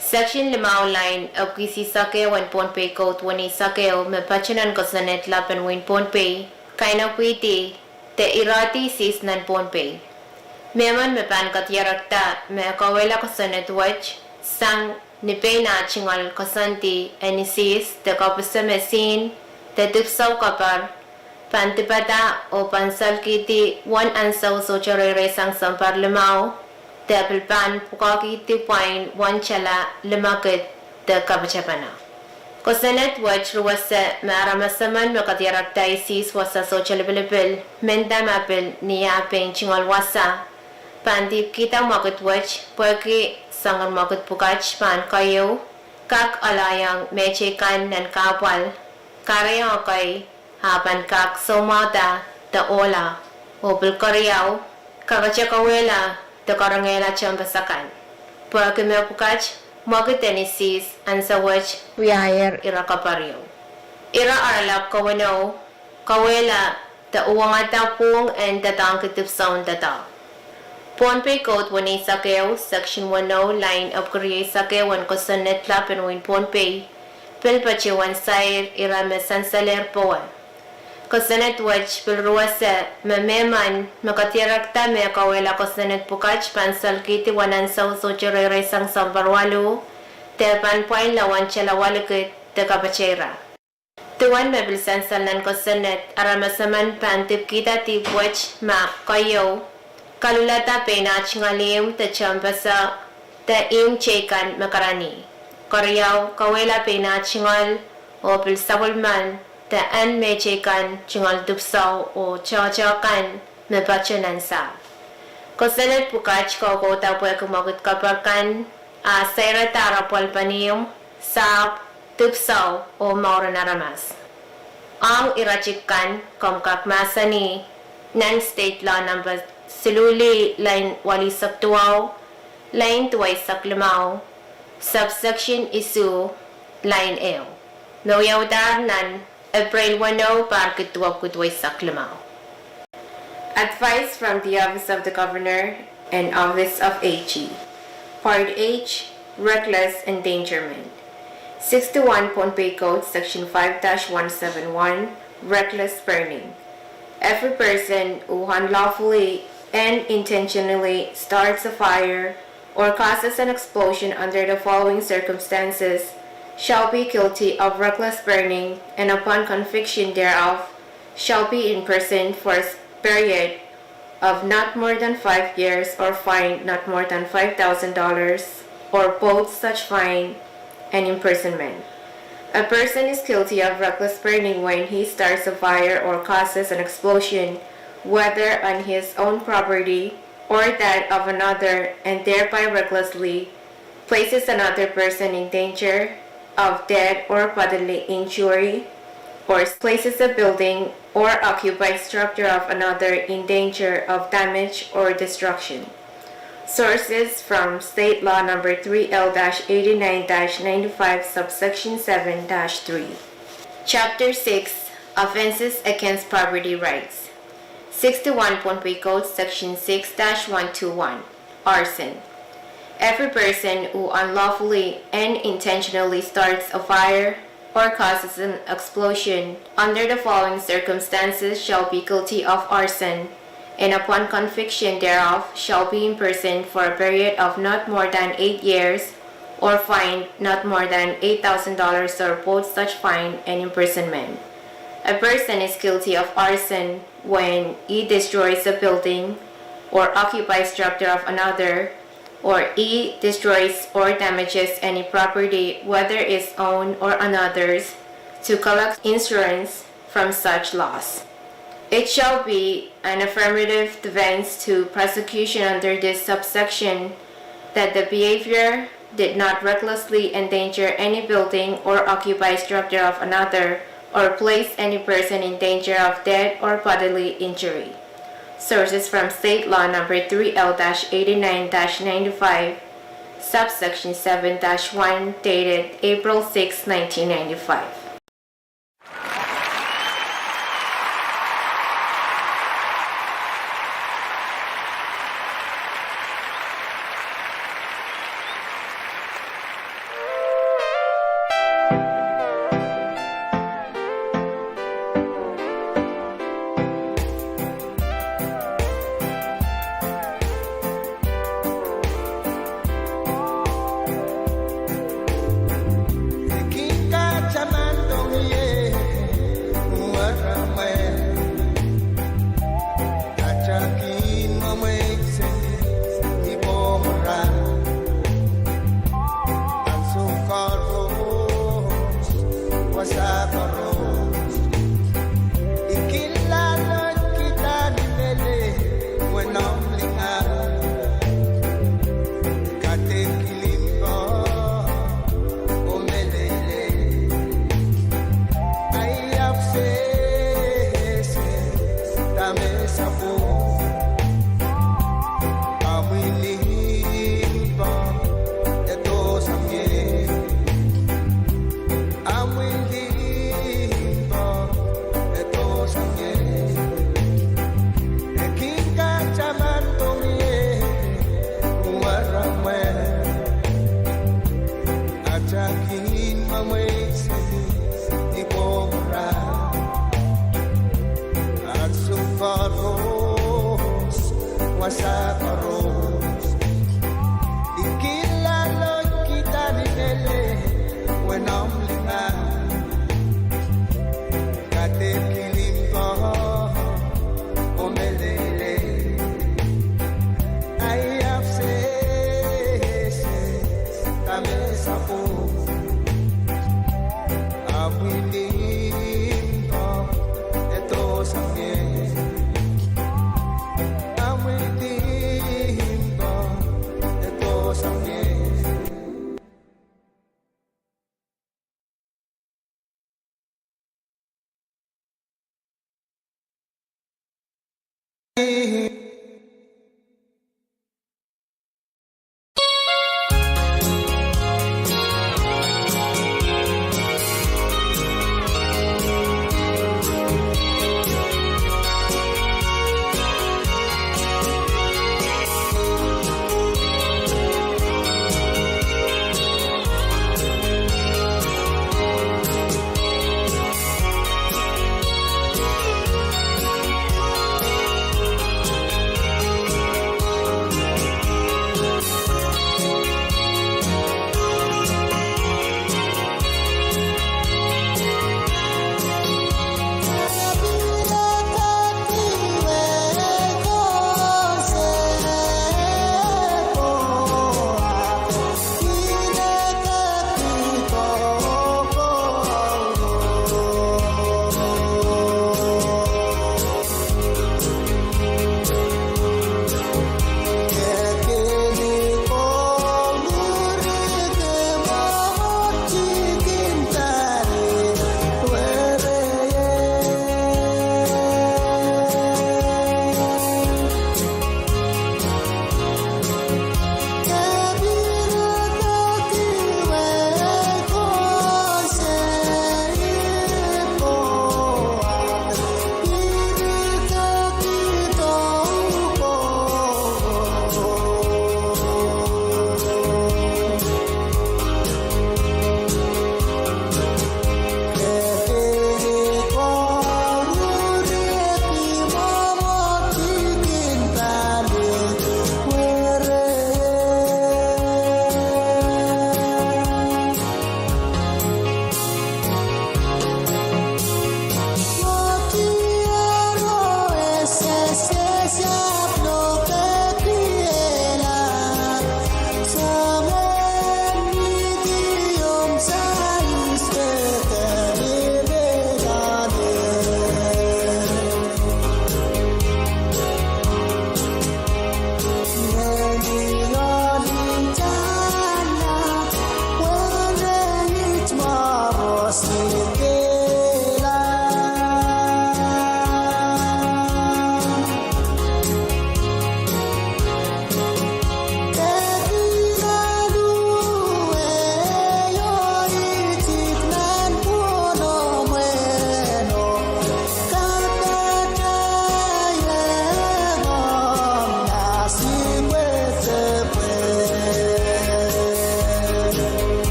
Section 5 line of kisi sake wan Pohnpei code 20 sake o mepachanan kosanet lapan win Pohnpei kaina kwiti te irati sis nan Pohnpei. Meman mepan katyarakta me kawela kosanet wach sang nipay na chingal kosanti anisis te kapasa mesin te tipsaw kapar pantipata o pansal kiti wan ansaw so charere sang sampar limao te apilpan pukakiti pain wan chala limakit te kapachapana. Kosanet wach ruwasa maaramasaman makatyarakta isis wasa so chalibilipil menda mapil niya peng chingal wasa pantip kita makit wach pwaki sangan makit pukach pan kayo kak alayang mechekan nan kapal karayang kay hapan kak somata ta ola o bilkaryaw kakachakawela ta karangela chambasakan pwaki me pukach Magitenesis and sa which wiayer ira kaparyo. Ira aralap kawano, kawela ta uwangata Pwuhng and tatang kitip sound tata. Pohnpei Code 1 Sakeo, Section 10, Line of Korea Sakeo, 1 Kosonet Lapen Win Pohnpei, Pilpachi 1 Sair, Irame Sansaler Poa. Kosonet Wach, Pilruase, Mememan, Makatirakta, Meakawela Kosonet Pukach, Pansal Kiti, 1 Ansaw, Sochire Sang Sambarwalu, Telpan Point Lawan Chelawalukit, the Kapachera. Tuwan Mebil Sansal Nan Kosonet, Aramasaman Pantip Kita Tipwach, Ma Kayo, Kalulata penach ngaliw ta champasa ta im chekan makarani. Koryaw kawela penach ngal o pilsawalman ta an me chekan chingal dupsaw o chachakan me bachanan sa. Kosanet pukach ko ta pwe kumagut kaparkan a sayra tara palpaniyom sap dupsaw o mauranaramas. Ang irachikan komkakmasani nan state law number Siluli line wali saktuaw, line tuway saklamaw, subsection isu, line ew. Noyawdar nan, April 1 parkituwag kutway saklamaw. Advice from the Office of the Governor and Office of AG. Part H, Reckless Endangerment. 61 Pohnpei Code, Section 5-171, Reckless Burning. Every person who unlawfully and intentionally starts a fire or causes an explosion under the following circumstances shall be guilty of reckless burning, and upon conviction thereof shall be imprisoned for a period of not more than 5 years or fined not more than $5,000 or both such fine and imprisonment. A person is guilty of reckless burning when he starts a fire or causes an explosion, whether on his own property or that of another, and thereby recklessly places another person in danger of death or bodily injury, or places a building or occupied structure of another in danger of damage or destruction. Sources from State Law Number 3L-89-95, Subsection 7-3. Chapter 6, Offenses Against Property Rights. 61 Pohnpei Code, Section 6-121, Arson. Every person who unlawfully and intentionally starts a fire or causes an explosion under the following circumstances shall be guilty of arson, and upon conviction thereof shall be imprisoned for a period of not more than 8 years or fined not more than $8,000 or both such fine and imprisonment. A person is guilty of arson when he destroys a building or occupies structure of another, or he destroys or damages any property, whether his own or another's, to collect insurance from such loss. It shall be an affirmative defense to prosecution under this subsection that the behavior did not recklessly endanger any building or occupy structure of another, or place any person in danger of death or bodily injury. Sources from State Law Number 3L-89-95, Subsection 7-1, dated April 6, 1995. Zaman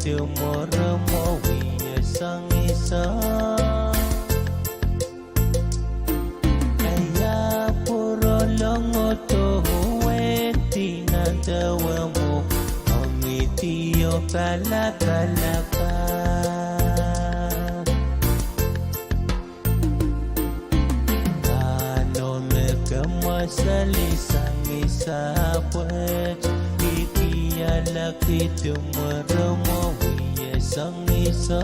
tumurmo wiya sang isa Aya puro longo to huweti na dawa mo Omitiyo kalakalaka Ano me kamasali sang isa pwet Laki tumurmo wiya sang isa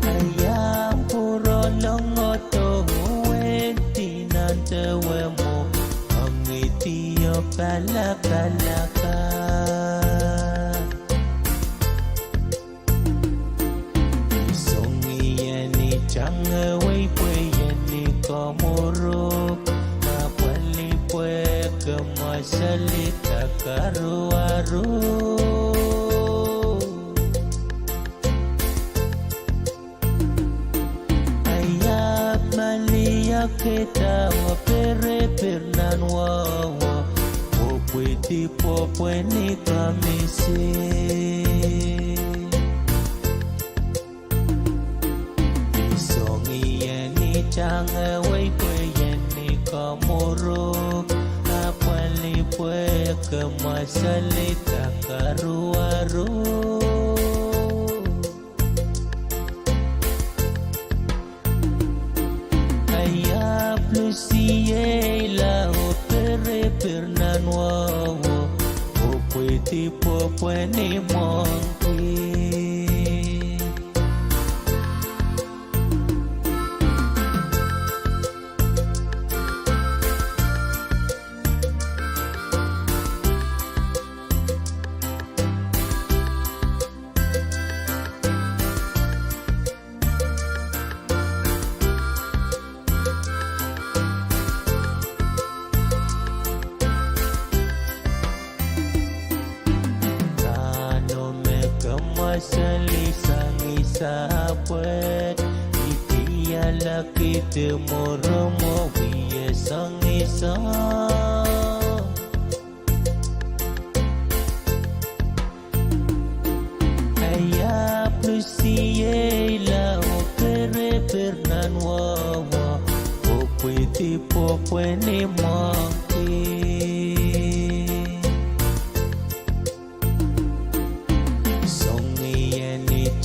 Aya puro longo to huweti na dawa mo Omitiyo kalakalaka Isong iyan ni Changa way pwayan ni Komorok Masalita karu-aru Ayat maliyak kita wapere pernan wawa Popwiti popweni kamisi Isong iyan ni Changa way pwayan ni Komorok Pwe kemasalita karu-aru Ayap lusiye la opere pernan wawo Opweti popwe ni mongkwi Salisang isa pwet Ipiya laki tumurmo wiya sang isa Aya plusiye la opere pernan wawa Popwiti popweni mangki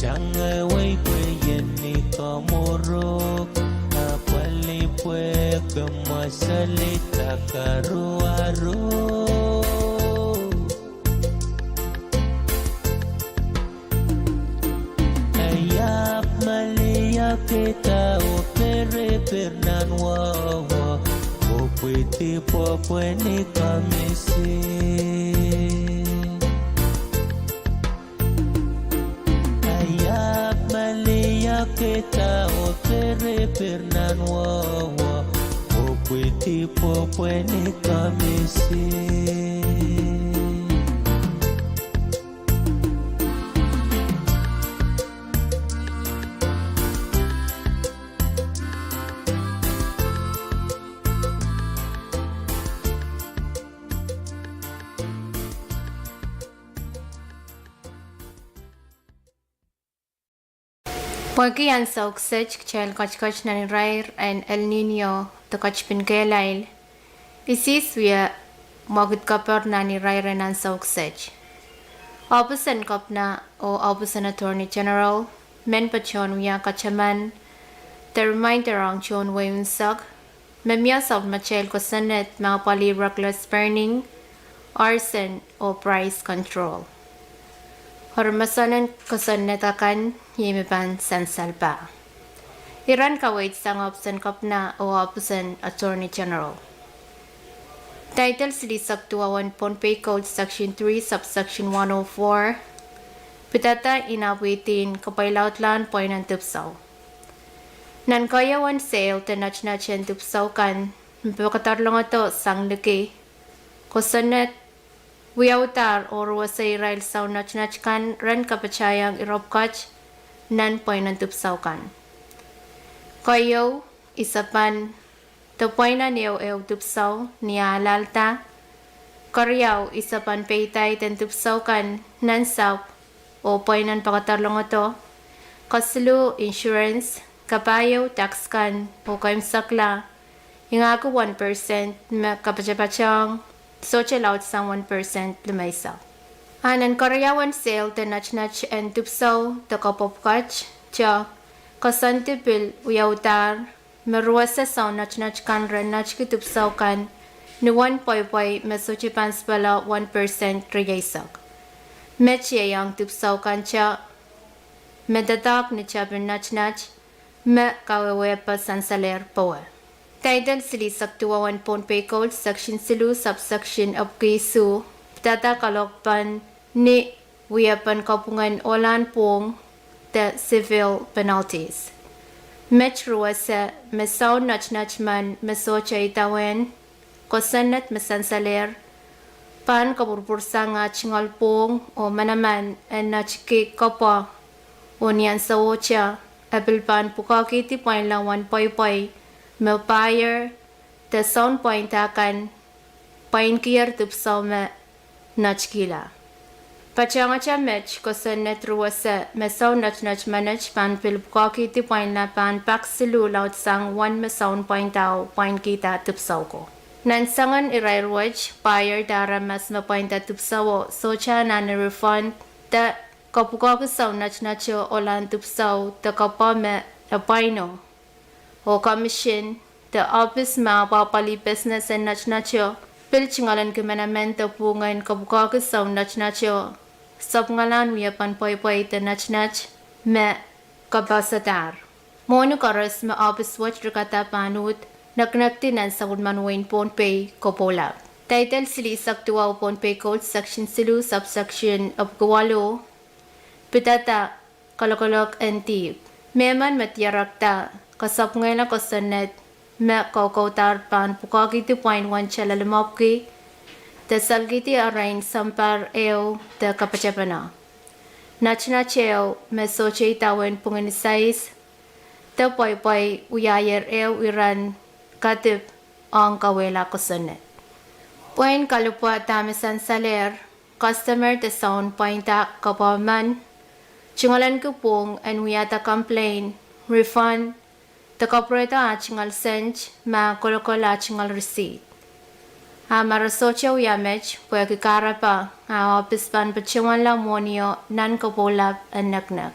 Changa way pwayan ni Komorok Apali pwe kemasalita karu-aru Ayap maliyak kita opere pernan wawa Popwiti popweni kamisi Kita opere pernan wawa Popwiti popweni kamisi Pwagi ang sa uksej kchel kachkach na ni Rair and El Nino to kachpin kelail. Isis wia magud kapar na ni Rair and sa uksej. Opusen kap na o Opusen Attorney General men pachon wia kachaman the reminder ang chon wayun sag memyasab machel ko sanet mga pali reckless burning, arson o price control. Hormasanan kasanetakan yemiban sansalba. Iran kawait sang option kap na o Opusen Attorney General. Title Silisag 201 Pohnpei Code Section 3 Subsection 104 Pitata inawitin kapailautlan poin ng tupsaw. Nan kayawan sale tanach-nachen tupsaw kan mpakatarlong ito sang laki. Kusanet Wiyautar or wasay rail saw nach-nach kan ran kapachayang iropkach nan poin ng tupsaw kan. Kayo isapan to poin na niyaw tupsaw niya alalta Koreaw isa pan paytay ten tupsaw kan nansap o poinan pakatarlong ito. Kaslu insurance, kapayaw tax kan o kaimsakla. Yung ako 1% kapachapachang social out sang 1% lumaysa. Anan Koreawan sale ten nach and tupsaw ta kapopkach cha kasantipil uyautar meruasa sa nach kan ren nach kitupsaw kan ni 1.5 mesochi pans pala 1% rigaysak. Mechi yang tupsaw kan cha medatak ni cha nach me kawewe pa sansaler pawa. Title silisak tuwa 1 Pohnpei code section silu subsection KAPWARESOU tata kalokpan ni wiyapan kapungan olan Pwuhng the civil penalties. Metruasa mesaw nach man mesocha itawen kosanat mesansaler pan kaburpursa nga chingal Pwuhng o manaman en nachki kapa o niyan sa ocha apilpan pukakiti point lang 1.5 melpayer the sound point akan pain kier tupsaw me nachkila. Pachanga cha match kosanat ruasa mesaw nach manage pan pilpukakiti point na pan paksilu laut sang 1 mesaw point tau point kita tupsaw ko. Nansangan irairwaj, payer dara mas mapointa tupsawo, socha na refund ta kapukakusaw nacho olan tupsaw ta kapame apaino. O commission, the office ma papali business and nacho, pilchingalan kemenamen ta pungan kapukakusaw nacho, sapngalan wiyapan poy ta nach me kabasadar. Monu karas ma office watch rikata panut, naknaktinan sa kunmanuin Pohnpei Kopola. Title silisak tuwa Pohnpei Code section silu subsection of Kawalo pitata kalakalak enti meman matyarakta kasap ngayon kosanet me kaukautar pan pukakiti point 1 chalalimapki the salgiti arain sampar eo the kapachapana nachnacheo me soche itawen punganisais the poy uyayer eo iran katip ang kawela kosanet. Point kalupwa tamisan saler, customer te sound pointa kapaman, chingalan ko Pwuhng and wiyata complain, refund, te kapreta chingal sench, ma kolokola chingal receipt. Marasocha uyamech, puya kikara pa, office pan pachingan lang monyo, nan kapolap and naknak.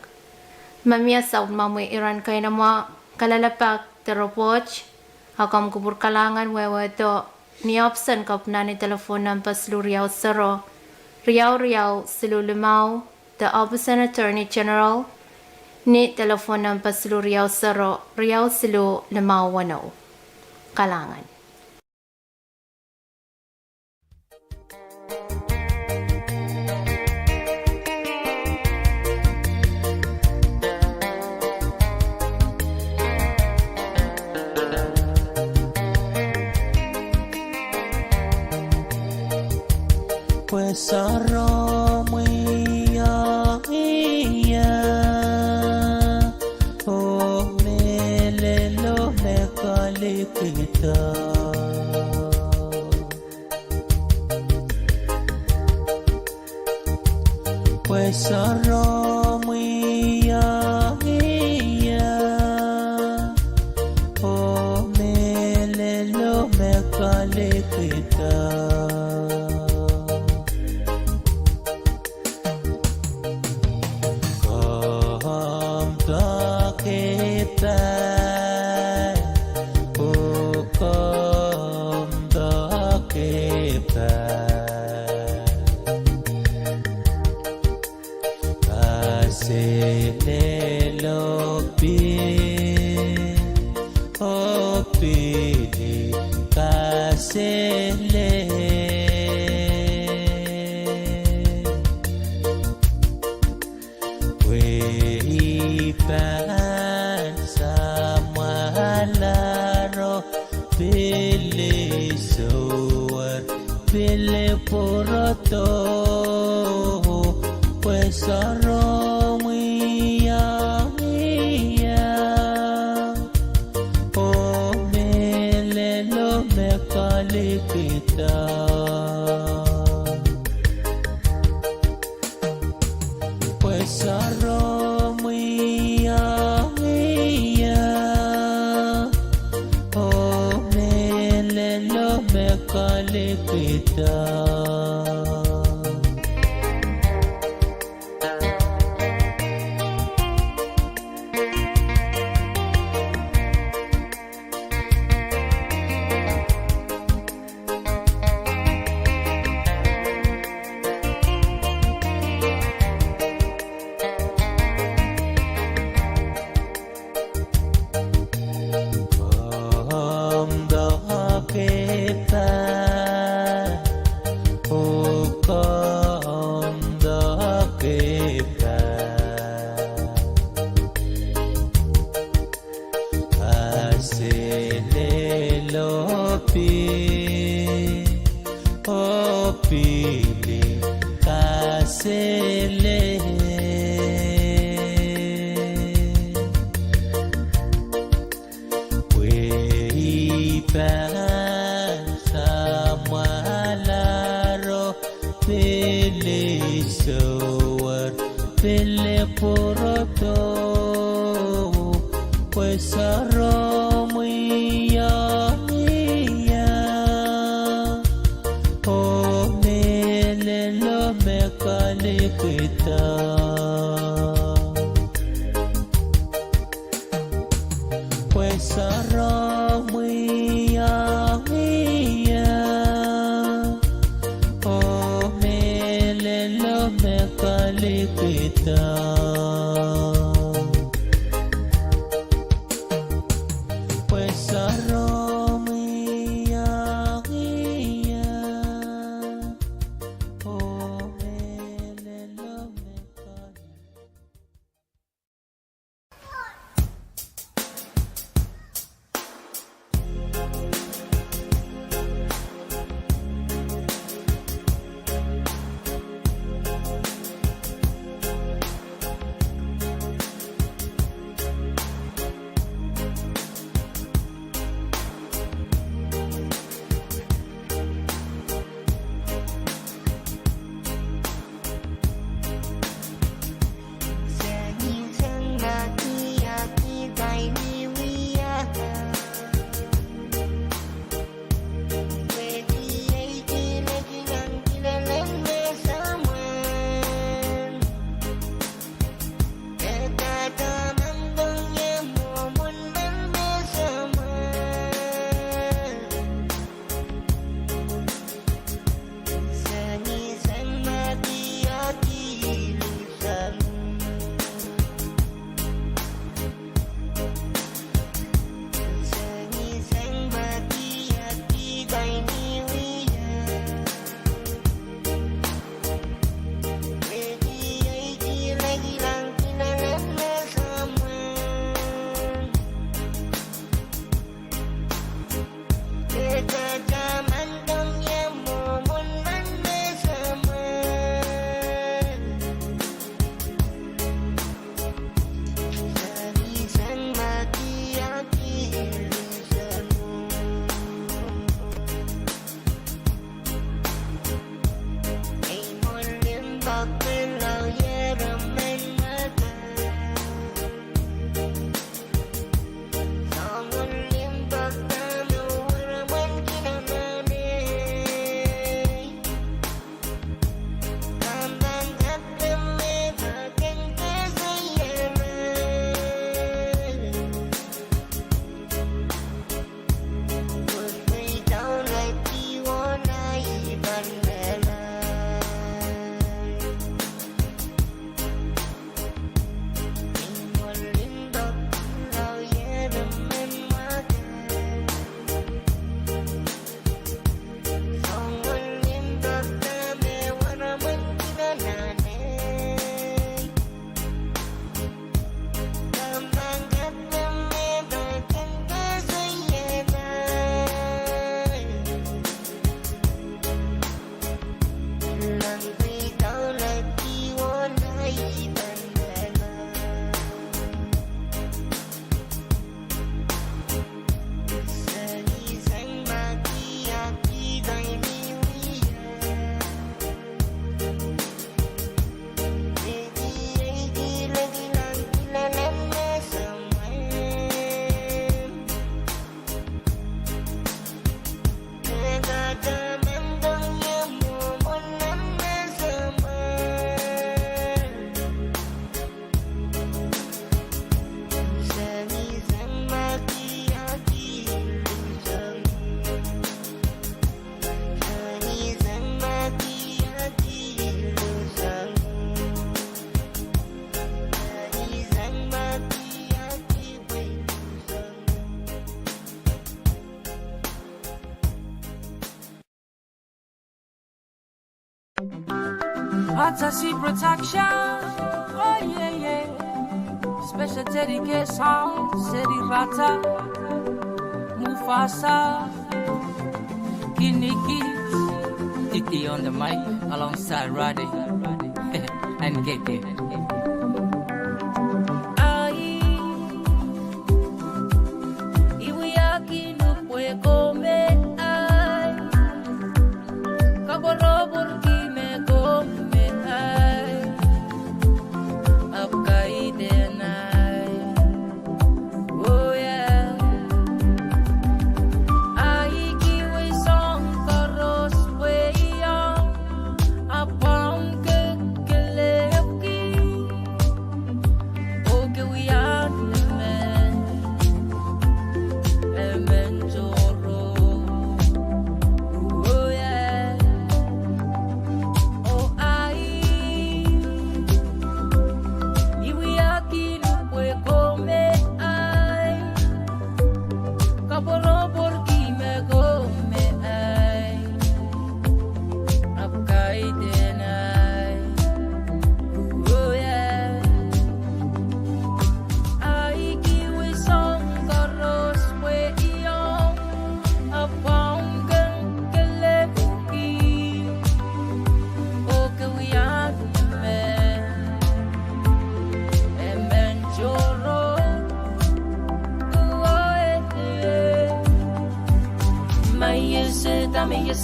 Mamia sound mamoy iran kay na mo, kalalapak, teropoch, akam kubur kalangan wewe to ni option kap na ni telefon ng paslu riyaw saro riyaw silu limaw the Office Attorney General ni telefon ng paslu riyaw saro riyaw silu limaw wano kalangan. Pues arromo iya o melelo me kalikita pues arromo iya o melelo me kalikita pues arromo iya o melelo me kalikita kita. I see protection. Oh yeah, yeah. Special dedication. Seri Rata. Mufasa. Kiniki. Titi on the mic alongside Roddy and Gege.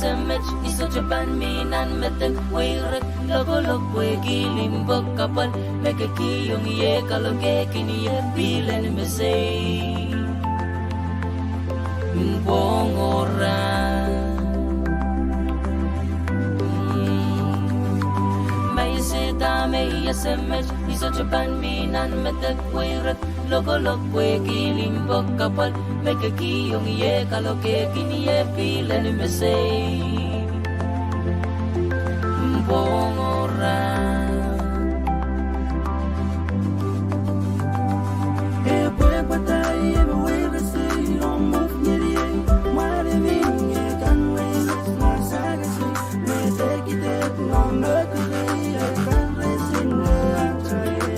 Semech iso Japan minan metek wiret logo we gilim bokapal meke kiyong ye kaloge kini ye bilen mesei Pwuhng orang may seta may semech iso Japan minan metek wiret logo we gilim bokapal meke kiyong ye kaloge kini ye bilen mesei Pwuhng orang e pwe patai e we resi on move nyeri ma de ving e kan we na saga si me take it no me today I can resin na try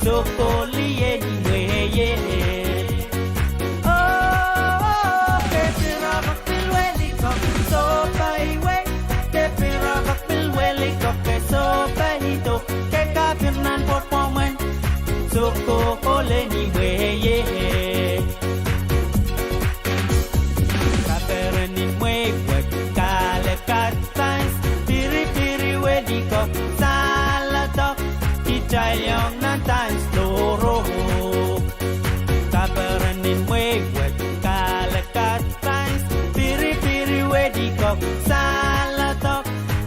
Sokoli anyway, yeah. Oh, kepira bakil weli kok so bai we. Kepira bakil weli kok ke so bai do. Ke kapinan performance. Sokoli anyway, yeah. Kaperan in way with kale kat times. Piri weli kok salatok. Kitayong na times loro. Kabaranin wewet kalakat times. Piri wedi kok salatok.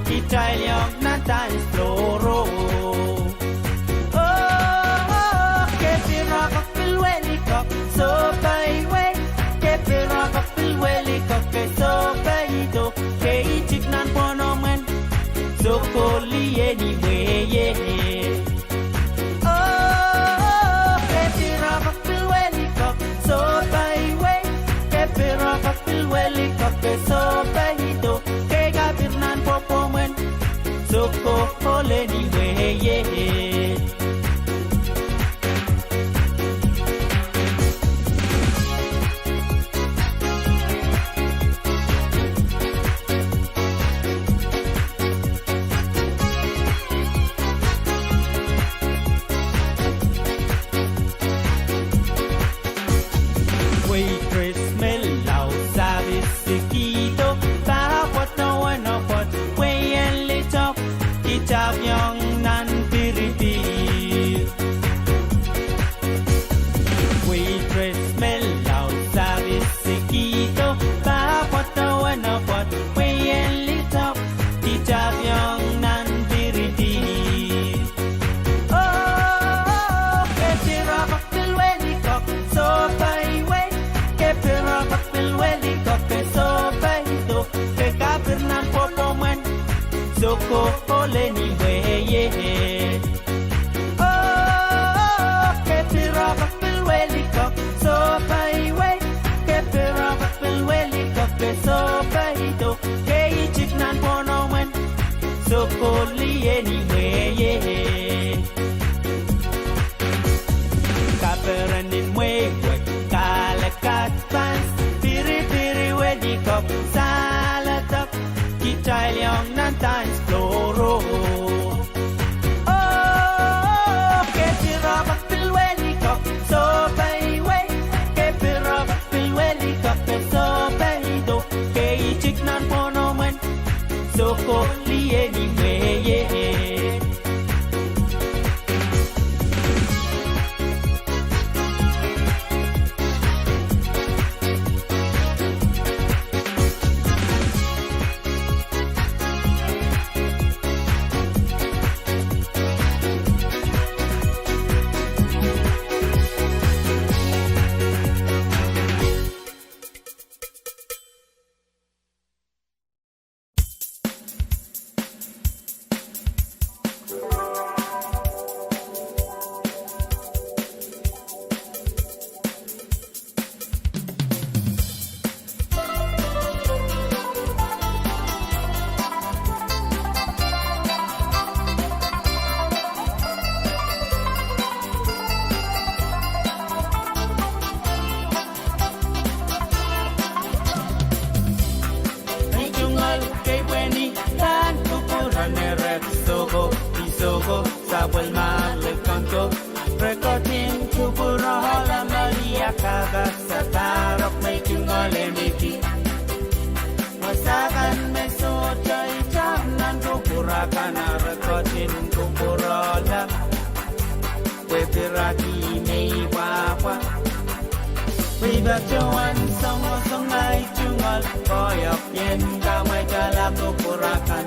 Kitayong na times loro. Oh, kepira kapil wedi kok so baiwe. Kepira kapil wedi kok ke so baido. Ke ichik nan ponomen. So koli anyway, yeah. So bahido, ke gabirnan popomen, so ko anyway, yeah. Waitress smell loud service. Young nan piriti. Waitress smell loud service sikito. Kapata wana pot way and lit up. Teacher young nan piriti. Oh, kepira bakil weli kok so bai way. Kepira bakil weli kok so bai do. Ke kapir nan popomen. Soko anyway, yeah. Oh, kepira bakil weli kok so bai way. Kepira bakil weli kok so bai do. Ke ichik nan ponomen. Soko anyway, yeah. Kaperan in way with kalakat pants. Piri wedi kok salatok. Kitayong nan times loro. Oh, kepira bakil weli kok so bai way. Kepira bakil weli kok so bai do. Ke ichik nan ponomen. So koli anyway, yeah. Sabel mal canto recording to Burahola Maria Kaga Satarok making all emiki Wasakan meso jai janan to Burakana recording to Burahola Wepiraki nei papa Viva Joan song ngai chungal koyok yen kamai kalap to Burakan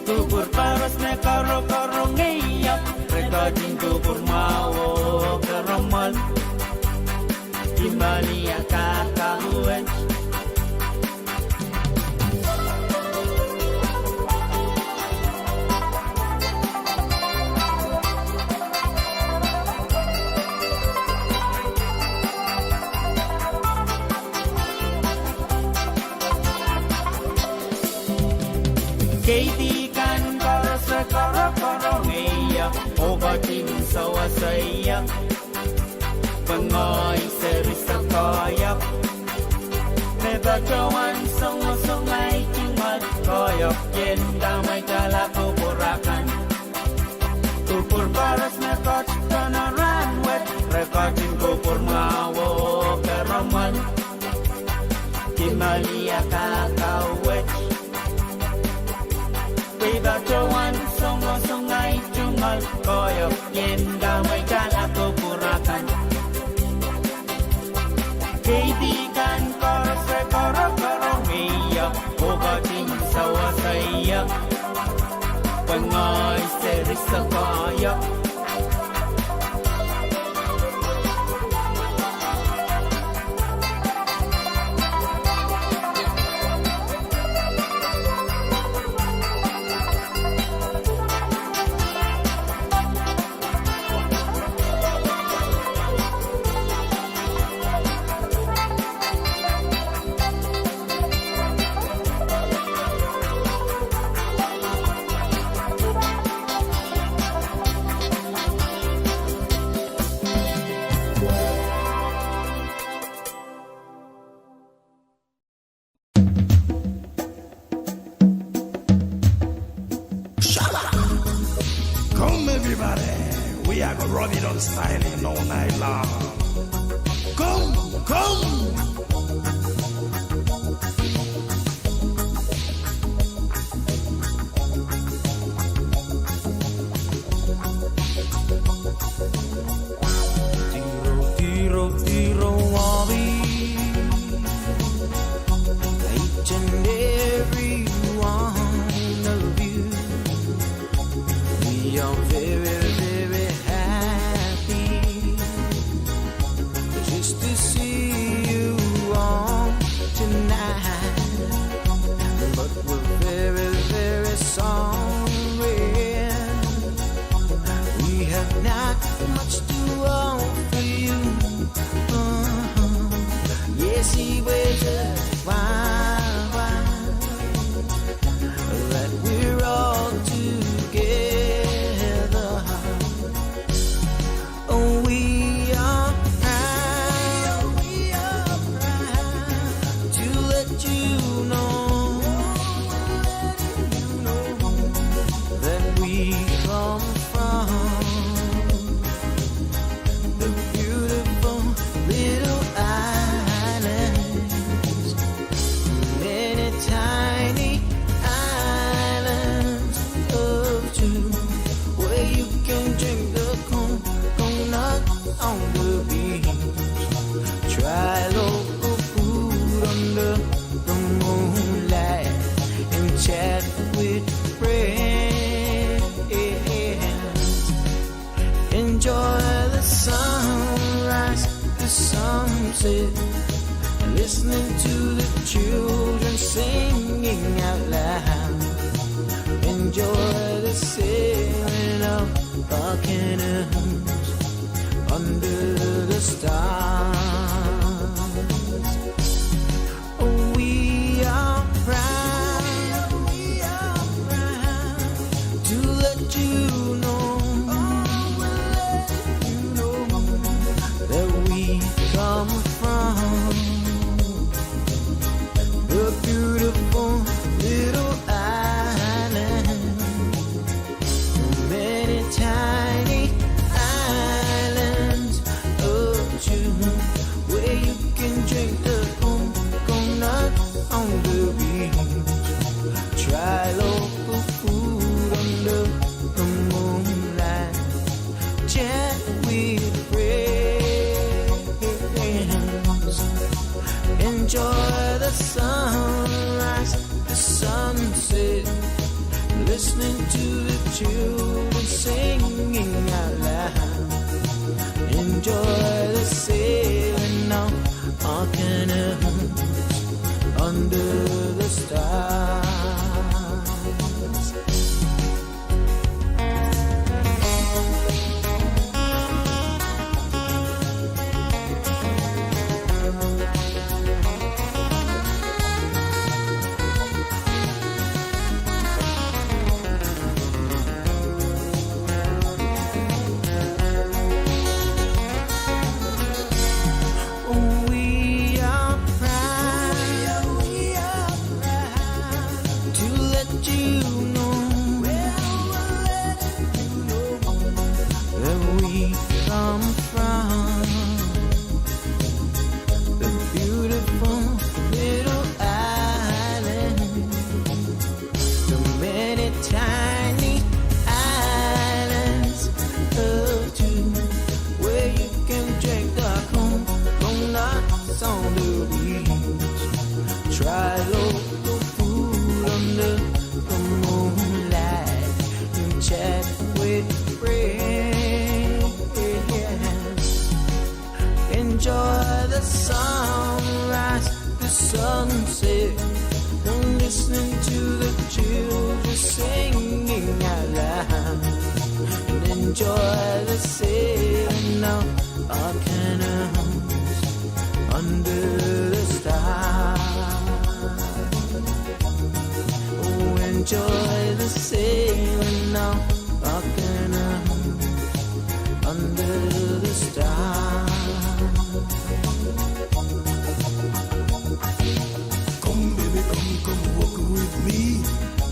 Kubur paras na karo ngayon Recording kubur mawo karamal Imali ang kakahuan Katie kan karo ngaya Ogatin sawa saya Pengoy seri sakoyok Nebagawan sungai cimat koyok yen damai kala kuburakan Kubur baras nekot kanaran wet Rekotin kubur mawo keraman Kimalia kakao wet Nebagawan sungai cimat koyok yen damai kala kuburakan Kaibigan koros korok iya Bukating sawa saya Pengoy seri sakoyok Come everybody, we are gonna rub it on styling all night long. Come. Tiro wabi Each and every one of you We are very, very happy just to see you all tonight. But we're very, very sorry. We have not much to offer you. Yes, he was a wild that we're all together. Oh, we are proud to let you know that we come from the beautiful little islands, many tiny islands of two, where you can drink the coconut on the beach, try local food under the moonlight, and chat with friends. Enjoy the sunrise, the sunset, listening to the children singing out loud. Enjoy the sailing of our canoes under the stars. Oh, we are proud to let you know that we come from the beautiful little island, many tiny islands of June, where you can drink the coconut on the beach, try local food under the moonlight, chat with friends, enjoy the sunrise, the sunset, listening to the children singing out loud. Enjoy the sailing of our canoes under the stars. come from. The beautiful little island. So many tiny islands of two, where you can drink the coconuts on the beach. Try local food under the moonlight and chat with friends. Enjoy the sunrise, the sunset, and listening to the children singing out loud. And enjoy the sailing of our canoes under the stars. Oh, enjoy the sailing of our canoes under the stars. Come, baby, come walk with me.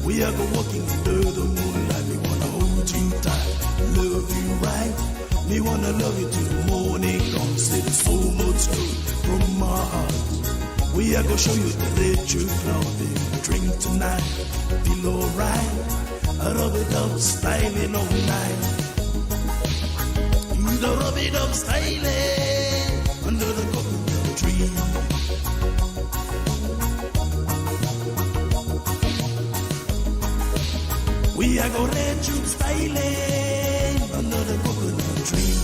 We are go walking under the moonlight. Me wanna hold you tight, love you right. Me wanna love you till the morning comes. It's so much good from my heart. We are gonna show you the electric loving. Drink tonight, feel alright. I rub it up, styling all night. You the rub it up, styling under the coconut tree. We are gonna let you styling under the coconut tree.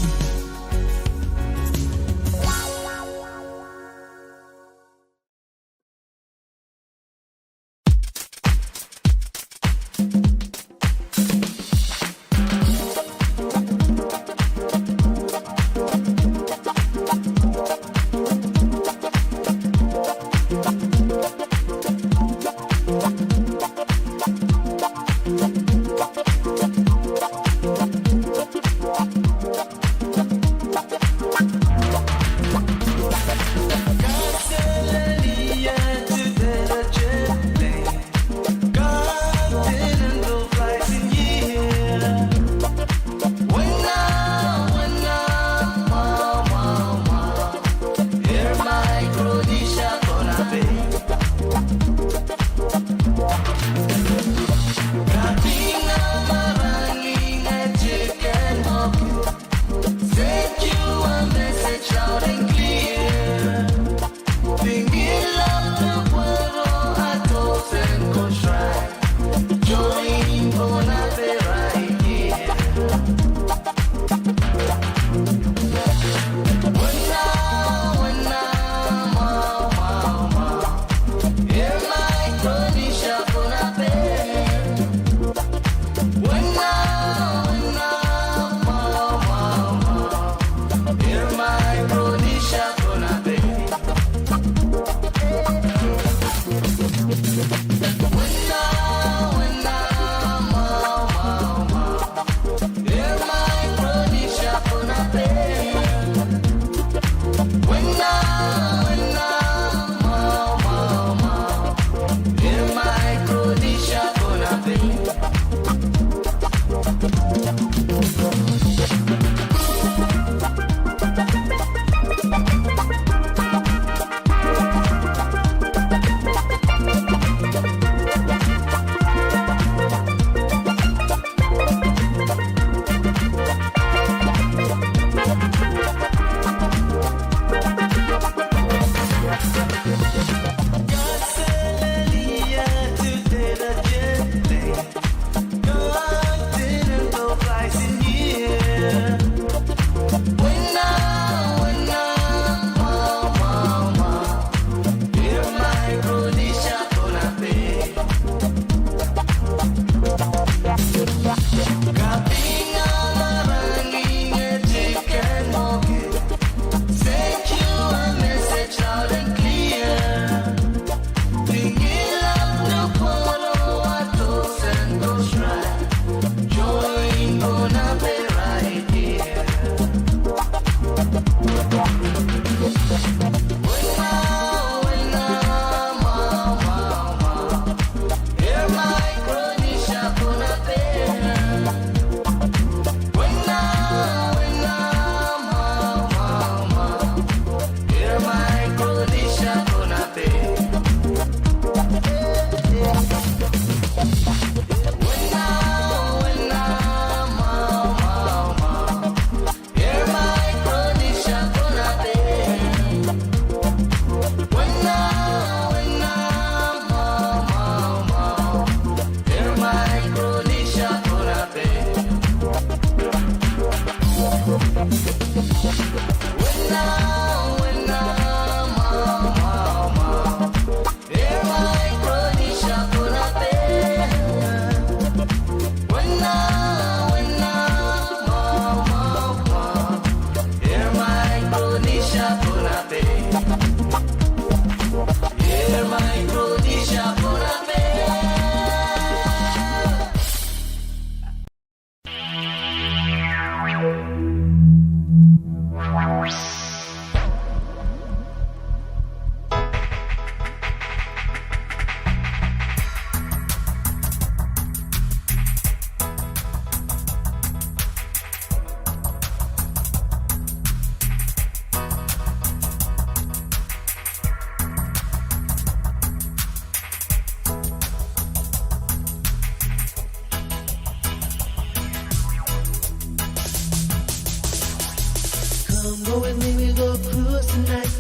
Go with me, we go cruise tonight,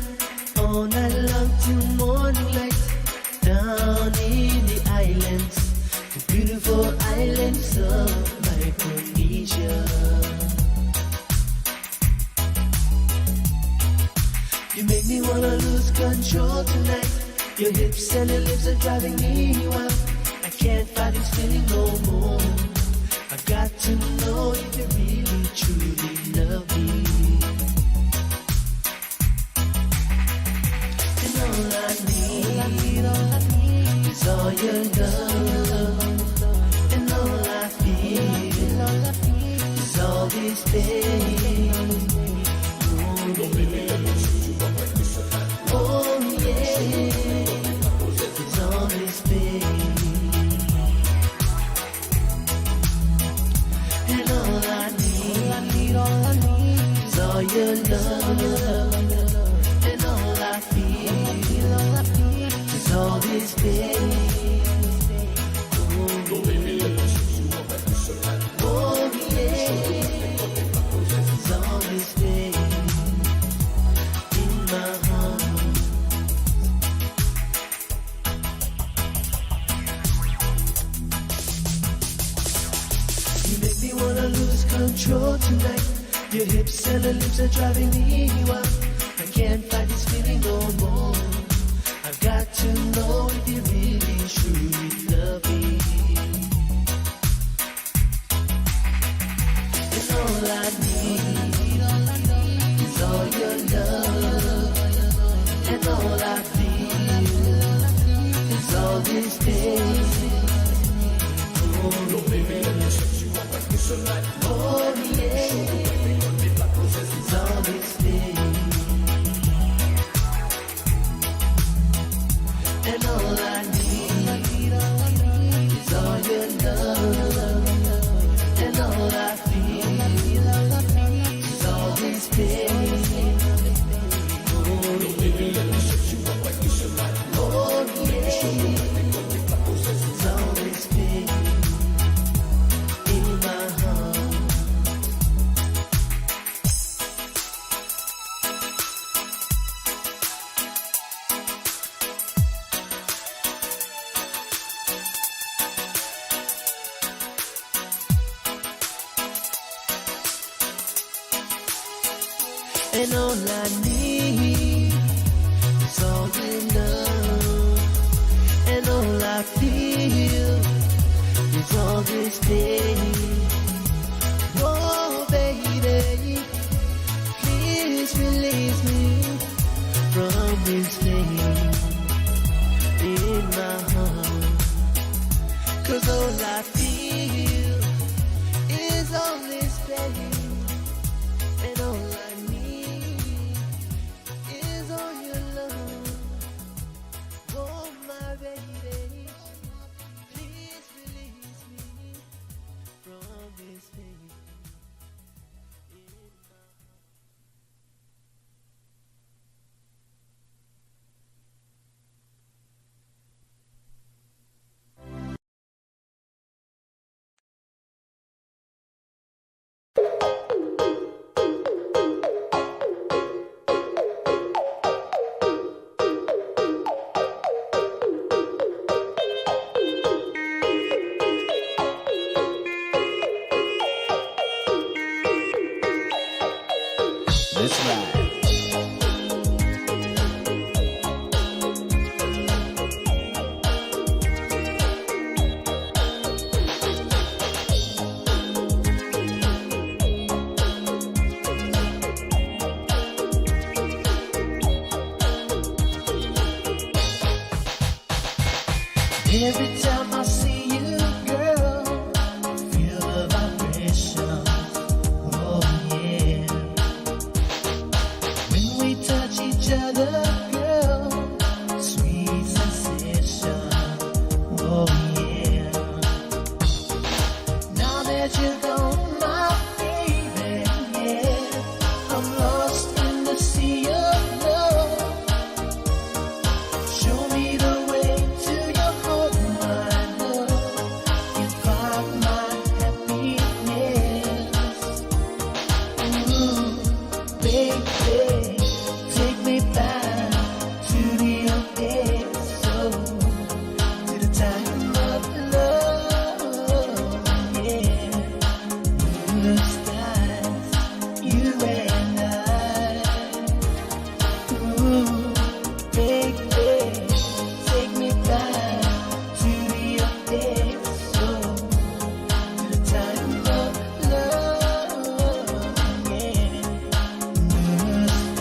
all night long till morning light. Down in the islands, the beautiful islands of Micronesia. You make me wanna lose control tonight. Your hips and your lips are driving me wild. I can't fight this feeling no more. I've got to know if you really truly love me. All I need is all your love, and all I feel is all this pain. Oh yeah, it's all this pain. And all I need is all your love, and all I feel is all this pain. Oh yeah, it's all this pain in my heart. You make me wanna lose control tonight. Your hips and your lips are driving me wild. I can't fight this feeling no more. I've got to know if you really truly love me. And all I need is all your love, and all I feel is all this pain. Oh yeah, it's all this pain. And all I need is all your love, and all I feel is all this pain. Oh yeah, it's all this pain in my heart. And all I need is all your love, and all I feel is all this pain. Oh baby, please release me from this pain in my heart. 'Cause all I feel is all this pain. And all I need is all your love. Oh my baby, please release me from Let's ride. Every time I see you, girl, feel the vibration. Oh yeah. When we touch each other, girl, sweet sensation. Oh yeah. Now that you're gone, my baby, yeah, I'm lost in the sea of love. Show me the way to your home, my love. You find my happiness. Ooh, baby, take me back to the old days, so to the time of love, yeah. Blue skies, you and I. Ooh, baby, take me back to the old days, so to the time of love, yeah. Blue skies.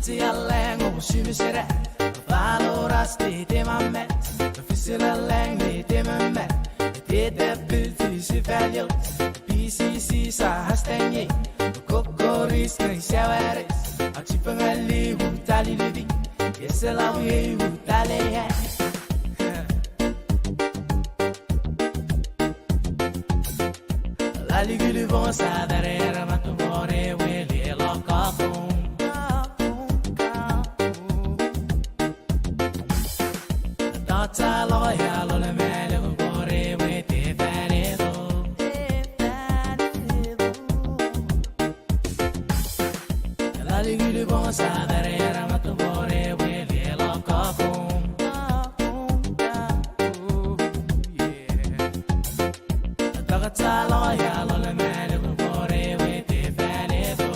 Ti allang o shimi shere valoras te te mamet fisil allang me te mamet te de bilti si value PCC sa hastenye kokoris kai shawares a chipangali utali livi yesela we utale ya la ligule bon sa derrière ma tumore we le lokapo Talo ya lo le mele con cuore we te venedo La ligure bon sa derrière ma tumore we le locapo Talo ya lo le mele con cuore we te venedo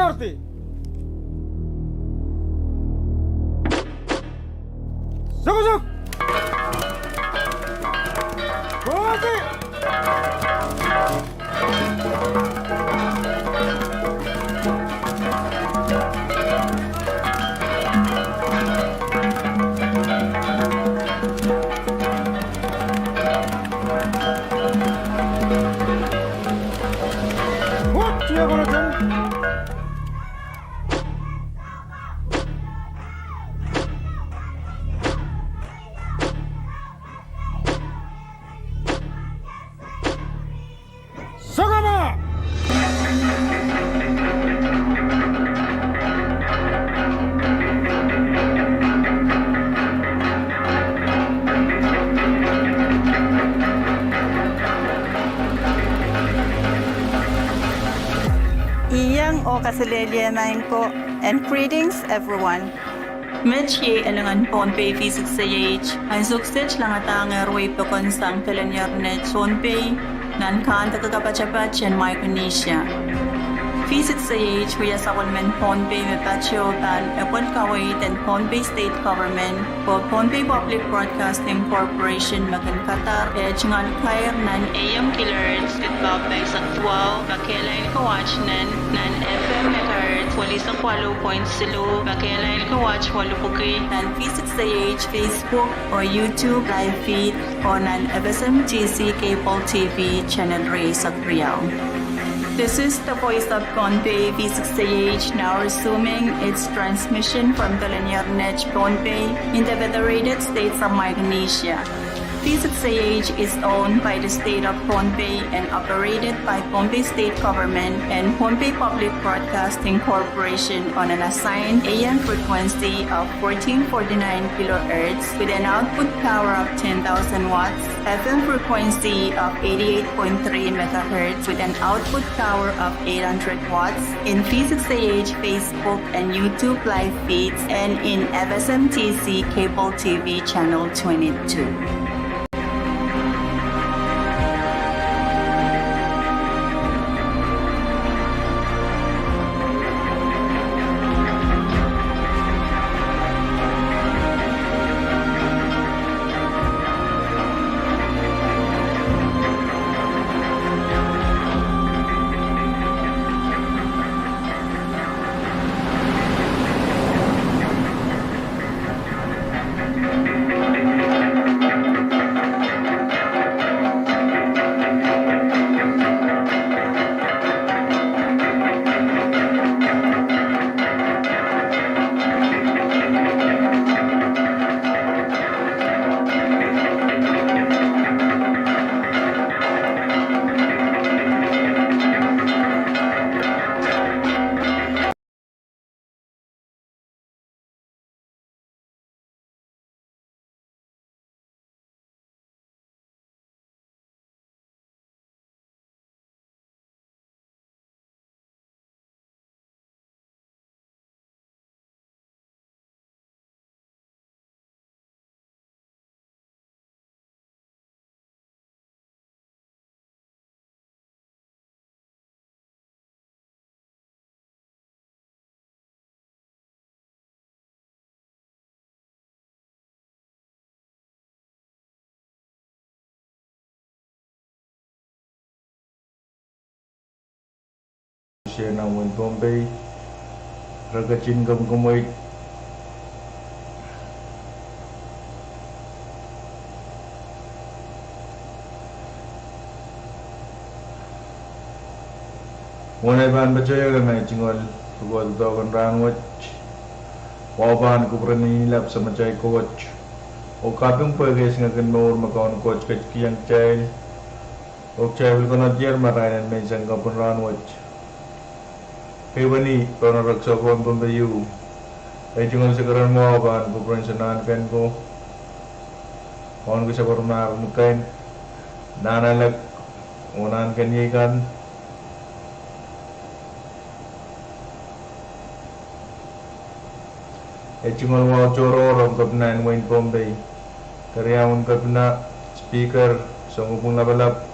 Norte. Sugusuk. Kote. What you gonna do? Sagama! Iyang o kasilelye main ko, and greetings everyone. Mitch ye alangan Pohnpei V6AH, ang sukses lang atang arway pekon sang telanyarnet Pohnpei, nan kan takakapachapat chen Micronesia. V6AH huya sa kulmen Pohnpei me patio ban epon kawait and Pohnpei State Government for Pohnpei Public Broadcasting Corporation magan Qatar ngan kair nan AM killers at babay sa tuwaw bakelain kawatch nan FM megahertz wali sa 8.0 bakelain kawatch walupukri nan V6AH Facebook or YouTube live feed o nan FSMTC Cable TV Channel Ray sa Riau. This is the voice of Pohnpei V6AH now resuming its transmission from the Lanyarnet Pohnpei in the Federated States of Micronesia. V6AH is owned by the state of Pohnpei and operated by Pohnpei State Government and Pohnpei Public Broadcasting Corporation on an assigned AM frequency of 1449 kHz with an output power of 10,000 watts, FM frequency of 88.3 MHz with an output power of 800 watts in V6AH Facebook and YouTube live feeds and in FSMTC Cable TV Channel 22. Siya na win Pohnpei ragacin gamay Ngunay ban bacaya gamay cingol tugol dogan rangwat waban kubran nilap sa macay coach o kapyung pagkais nga ganmawar makaon coach kachkiyang chay o chay will konot yer marayan may isang kapun rangwat Kewani, kalau nak raksawan pembayu, cuma sekarang mau apa? Bukan senang kan ko, orang bisa berumah mungkin, nana lek, onan kan ye kan, cuma mau coro orang kebenaran main Pohnpei, karyawan kebena speaker, sungguh pun balap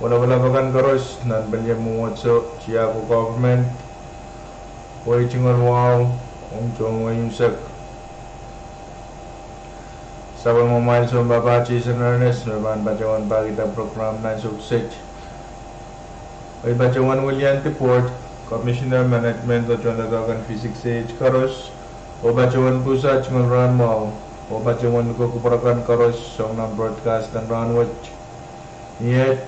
kan terus, nan banyak muat so siapa government. Wai chingal wow Om chong wai yumsak Sabang mamail som babaci senanes Naban bacawan bagi kita program nan sukses Wai bacawan William Report Commissioner Management o chon nagagan V6AH Karos O bacawan pusat chingal ran mau O bacawan ko kuparakan Karos Song nam broadcast dan ran watch Yet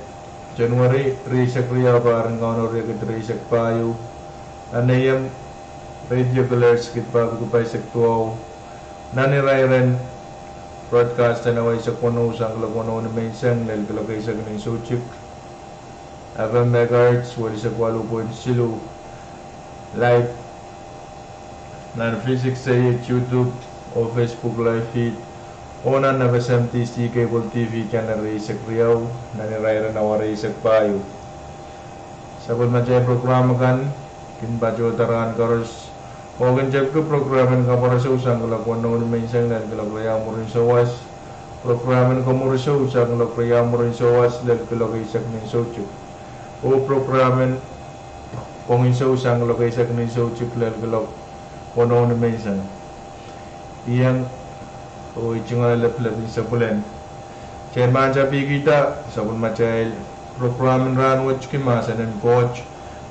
Januari Risak Ria barang kawan Riyak Risak Payu Anayam Radio Alerts kita kupai sektuau nani rairen broadcast na way sa kuno sang lakono na mensang lel kalagay sa ganing suchik FM megahertz wali sa 8.0 live na V6AH YouTube o Facebook live feed o na FSMTC cable TV kana rin sa kriyaw nani rairen na waray sa payo sabon macay programa kan kinbajo tarangan karos Ogan jab ke programan KAPWARESOU sang kelakuan non mensang dan kelakuan murin sawas programan KAPWARESOU sang kelakuan murin sawas dan kelakuan isak nin sochu o programan Pwuhng sang kelakuan isak nin sochu dan kelakuan non mensang iyang o ichingal leplap ni sa bulan chairman sabi kita sabon macay programan ran watch kimasa dan coach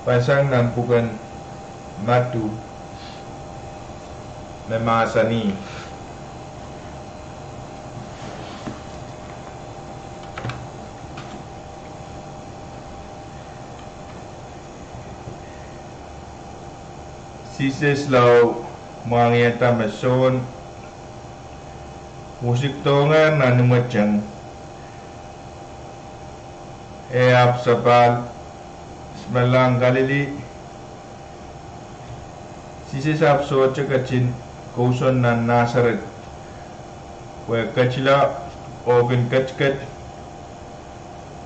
pasang nan bukan matu memasani sises law mangyata mason musik tongan nanumachang ap sabal smalang galili sises ap so chakachin Kauson na Nasaret Wai kachila Ogan kachkat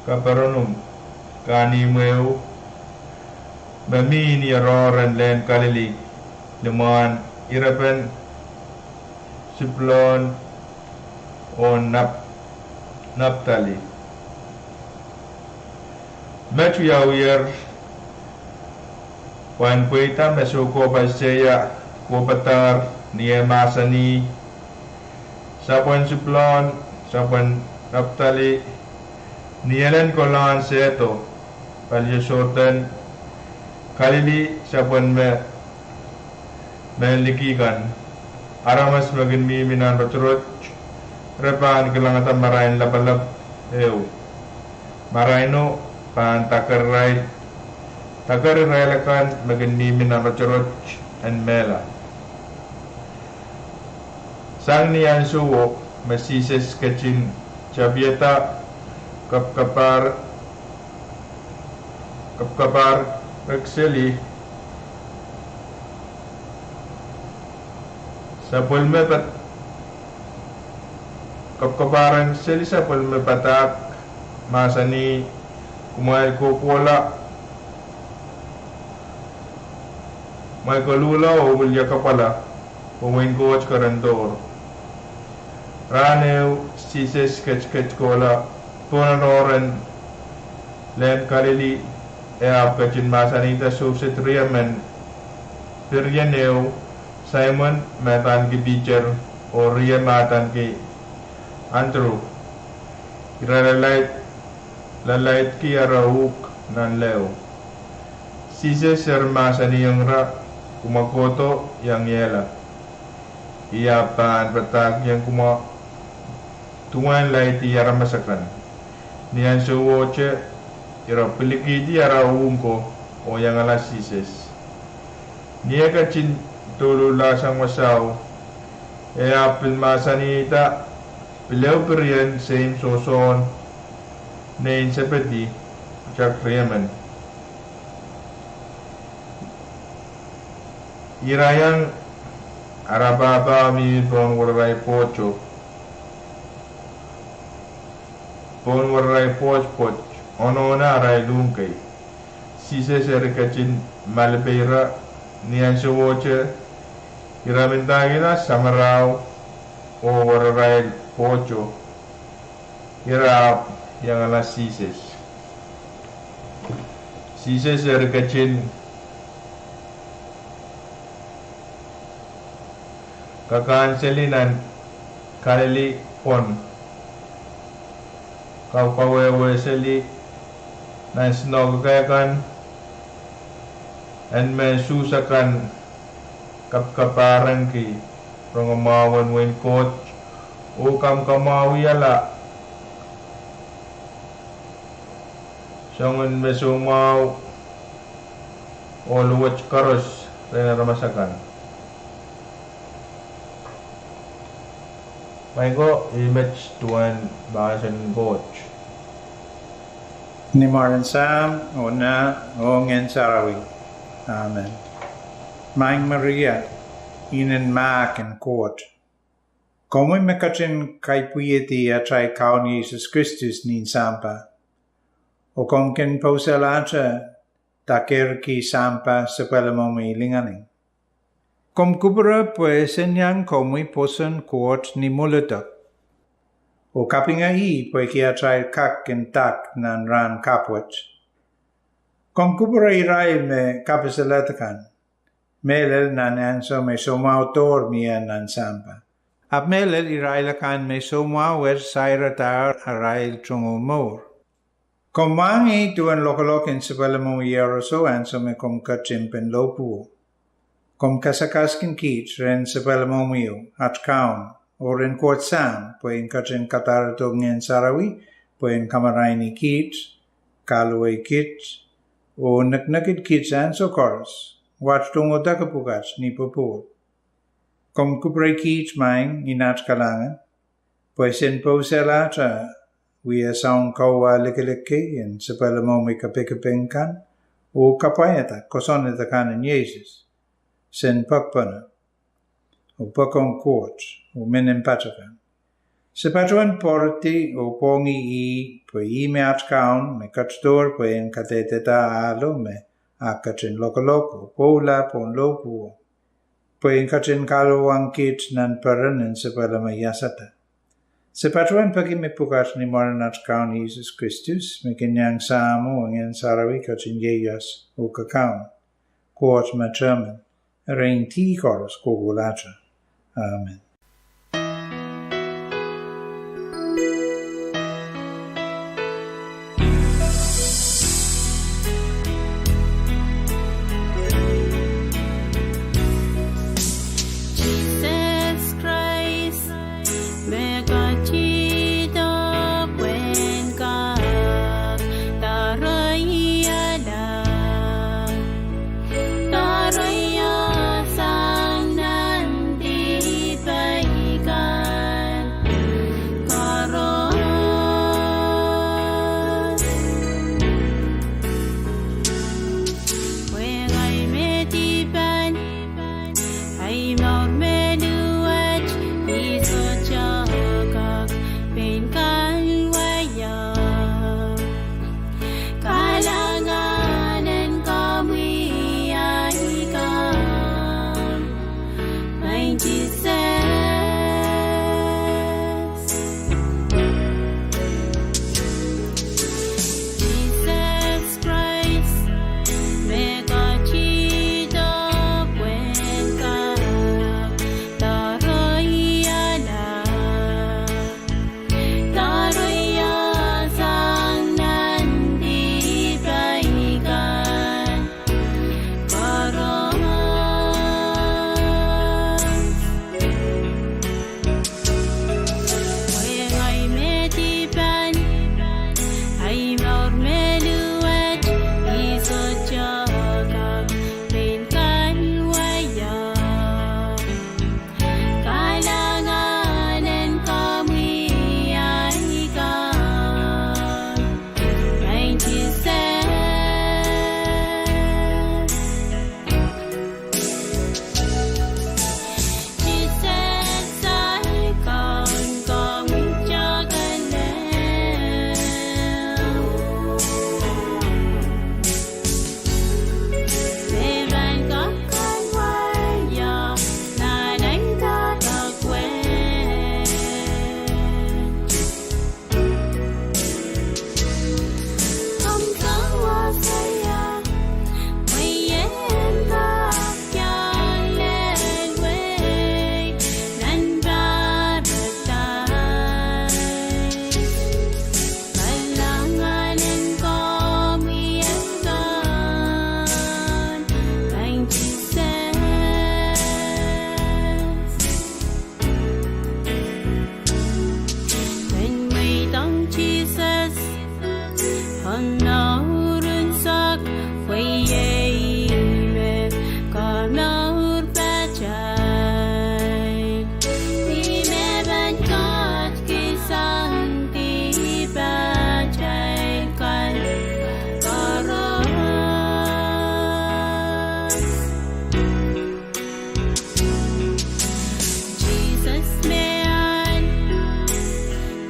Kaparonum Kani meu Mamini aroran len kalili Luman irapan Siplon O Naptali Metu yawir Pohnpei ta mesuko pasaya Kupatar Niya masani Sapuan Siplon Sapuan Naptali Niyalan kolan seto Palya sortan Kalili Sapuan Melikikan Aramas magin miminan roturot Repan kelangatan marahin lapalap Ew Marahino Pan takaray Takaray lakan magin miminan roturot And mela Sang niyan suwo masises kachin chabieta kapkapar rekseli sa pulme pat kapkaparan seli sa pulme patak masani kumail kukwala may kalula o bulya kapala Pwuhng coach Kadkadaur Raneu sises kach kola Ponanoran Len kalili ap kachin masanita subset riamen Piryaneu Simon matan ki teacher O ria matan ki Andrew Lalait ki arauk nan leo Sises sermasani yang ra Kumakoto yang yela Ia pan petag yang kuma tuan lai ti yara masakan nian suwoche ira piliki di yara umko o yang ala sises nia kacin tulu lasang masau apil masanita pilau perian same soson nein seperti cak riaman irayang Arababa mi pon warai pocho pon warai poch onona rai lunkai sise ser kacin malbeira nian sewoche iramintagina samarau o warai pocho ira yang ala sise ser kacin kakanselinan kalili pon KAPWARESOU nan snogakan and men susakan kapkaparan ki pangamawan wen coach o kam kamawi ala sangun mesumau o luwat karos rena ramasakan Maingo image tuan bahasan coach Ni Martin Sam ona ongen sarawi Amen Maing Maria inen mak en court Como mekachin kaipuieti atrai kaun Jesus Christus nin sampa o kom ken poselacha taker ki sampa sepelamomi linganing Kom kubra pues enyang komui posen court ni mulutak o kapinga I pwe ki atrai kak en tak nan ran kapwat Kom kubra irai me kapaselatakan melel nan anso me somautor mia nan sampa Ap melel irailakan me somau saira tar arail trungumor Kom wangi tuan lokolokin sepelamomi yeroso anso me kom kachimpen lopu Kom kasakaskin kit ren sepelamomiu at kaun o ren court sam puen kachin katarto ngien sarawi puen kamaraini kit kalue kit o naknakit kit anso koros wat tungo dakapugas ni popul Kom kupre kit maing inat kalangan pues en poselata Wia saung kawa likelike en sepelamomi kapikapengkan o kapayata kosoneta kanan Jesus sen pakpana o pakong court o menen patakan sepatuan porti o pongi I po I me atkaun me Kadkadaur po en kateteta alo me akachin lokoloko pola pon lopu po en kachin kalawang kit nan paran en sepelama yasata Sepatuan pagi me pukat ni maranat kaun Jesus Christus me kenyang samo ang sarawi kachin yeyas o kakaun court matraman Rein ti koros kogulacha. Amen. Bye.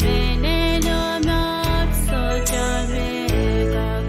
Meneno map so jamega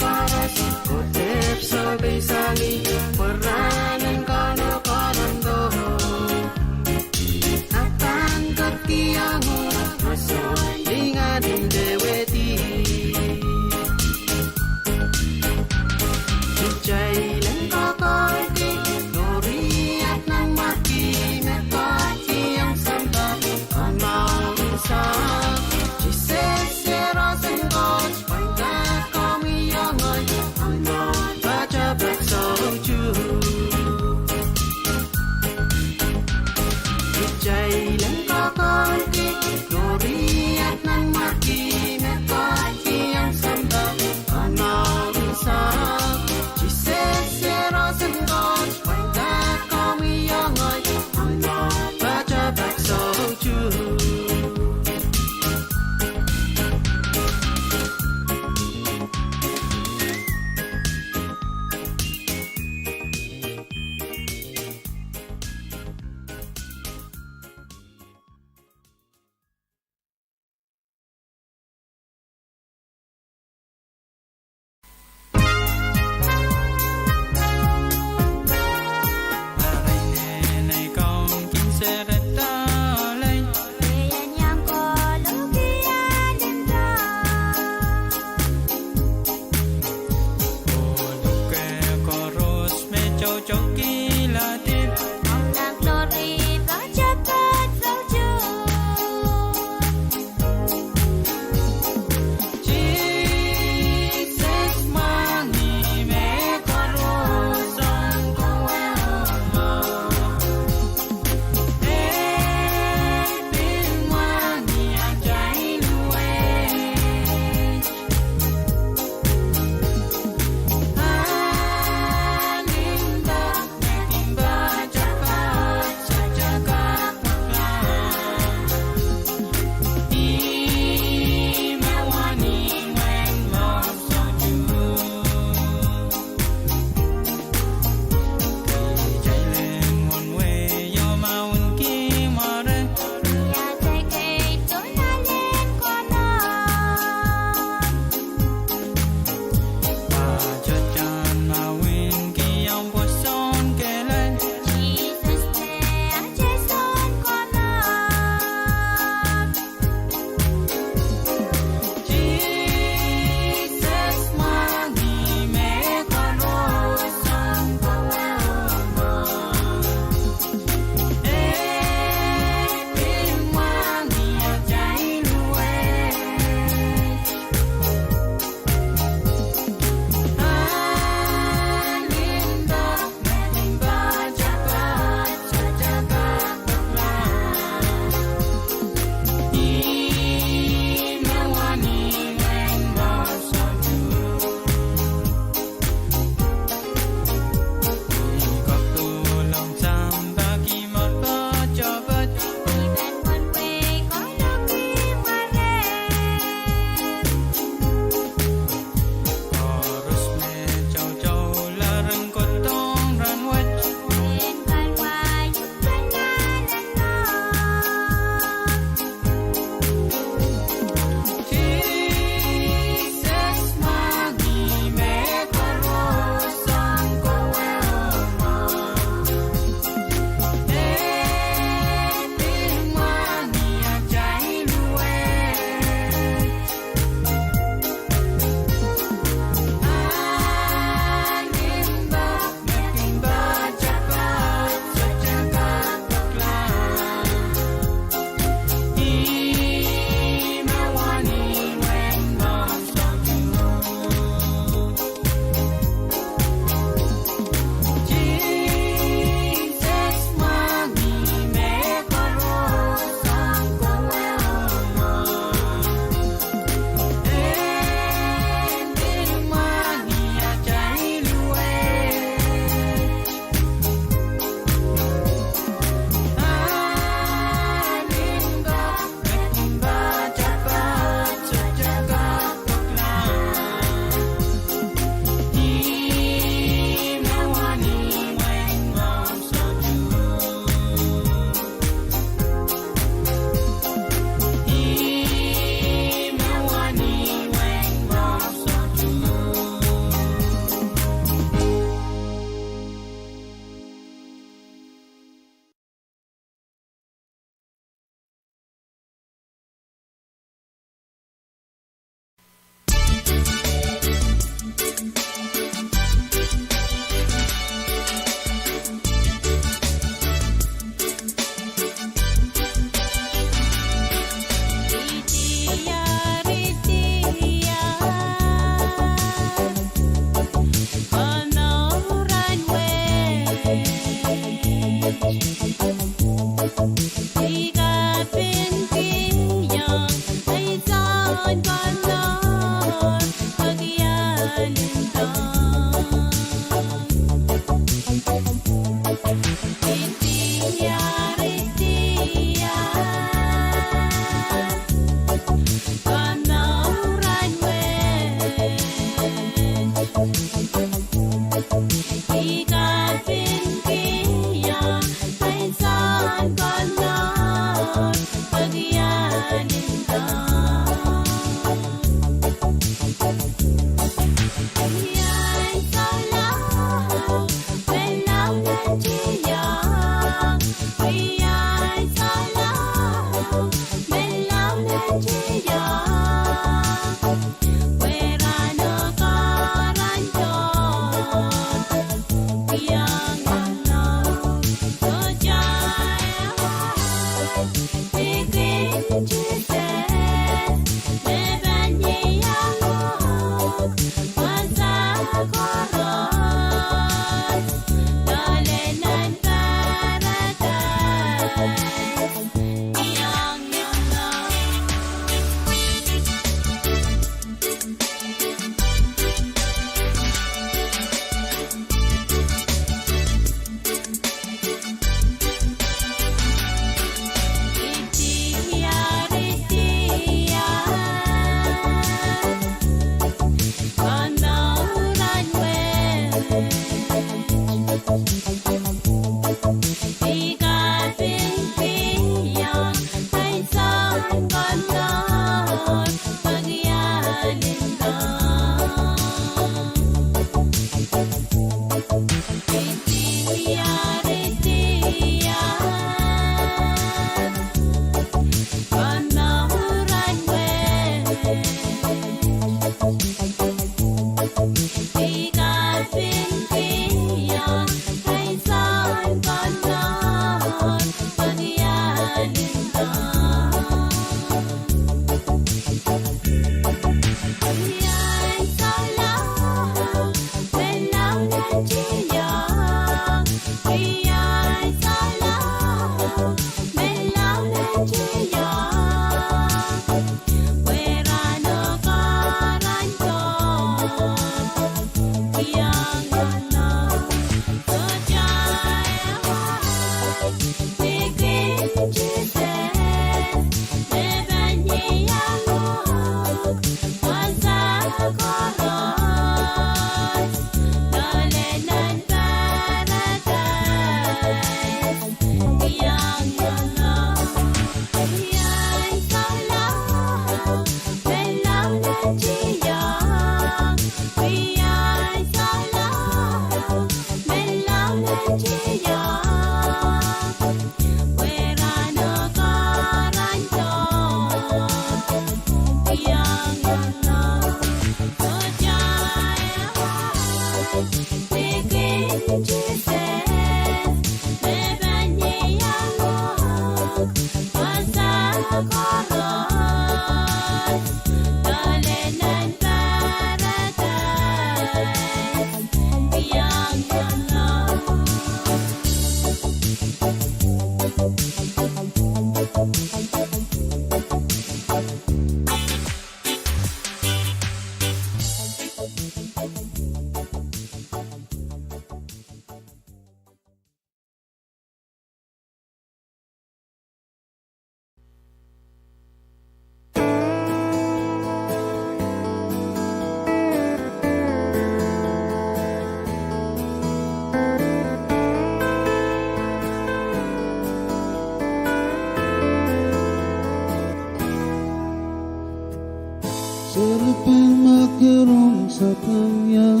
Sapanya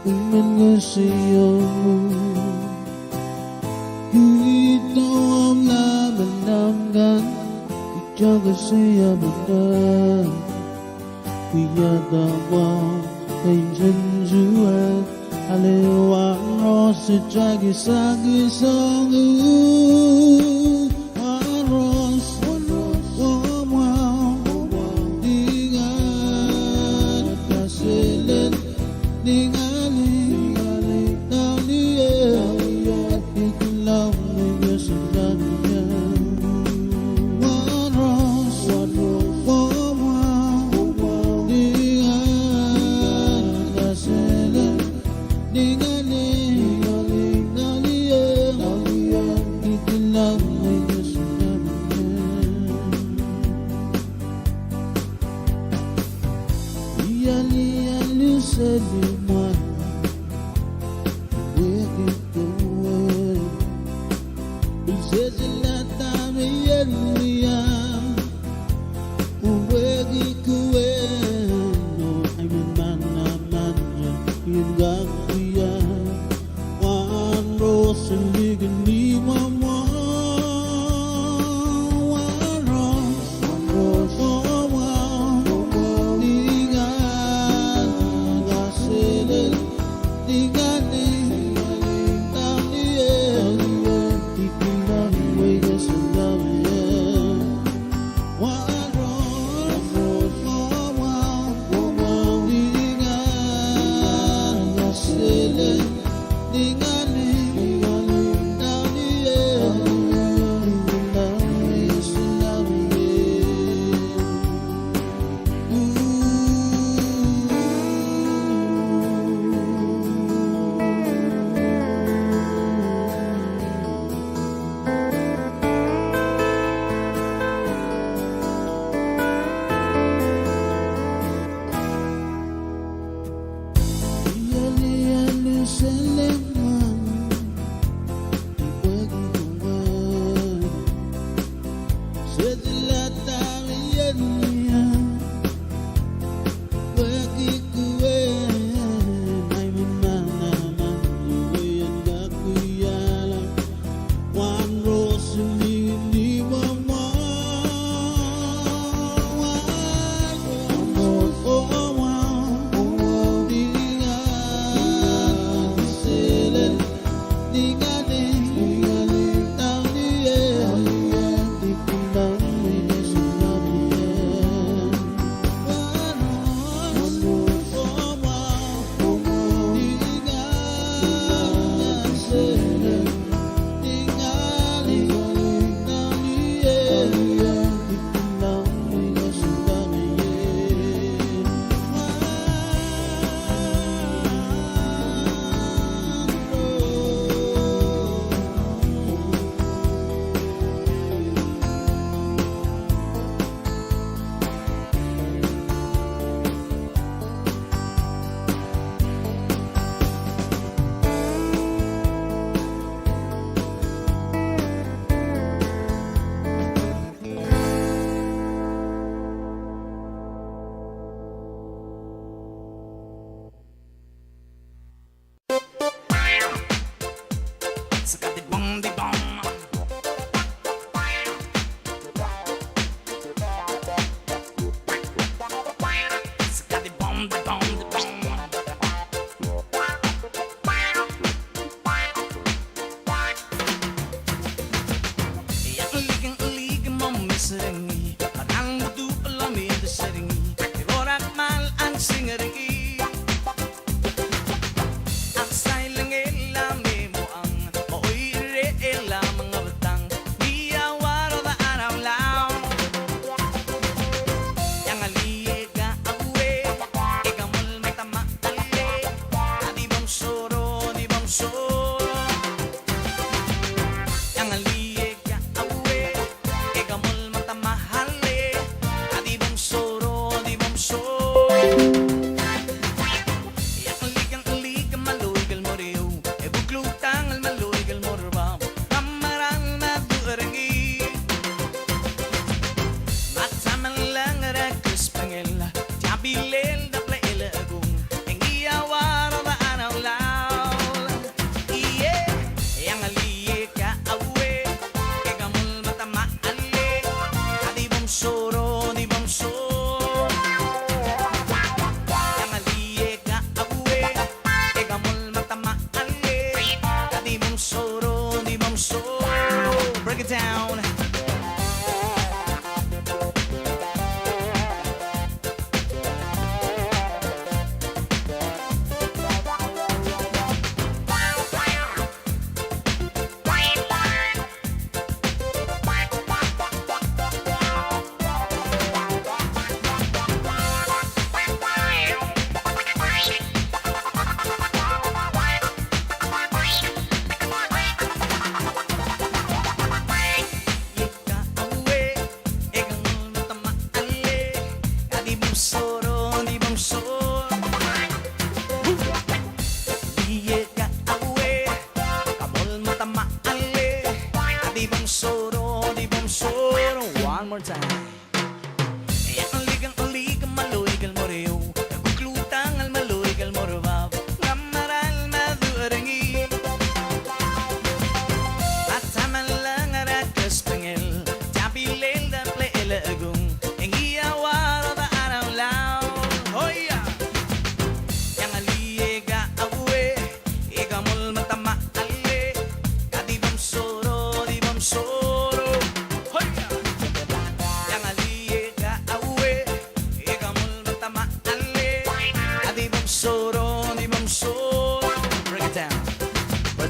mengesihmu kita menamkan jaga saya benar dia tawa penjenjuan alewa rasa jagi sagi sangu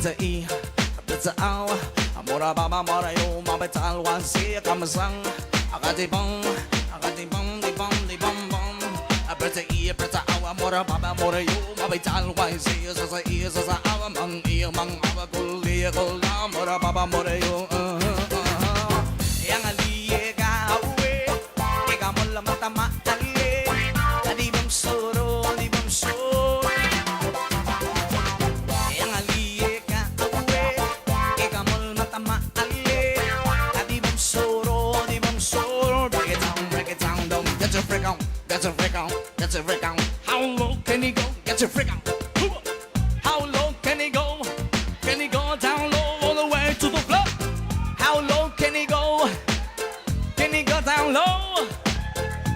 Berza I, berza aw, amora baba mora yo, mabay talwan si kamasang, akati bang, di bang bang. Berza I, berza aw, amora baba mora yo, mabay talwan si sa aw, mang awa kuli kola, mora baba mora yo. Yang aliye ka uwe, ika mola matama aliye, di bang soro, di bang soro. Get your freak on. How low can he go? Get your freak on. How low can he go? Can he go down low all the way to the floor? How low can he go? Can he go down low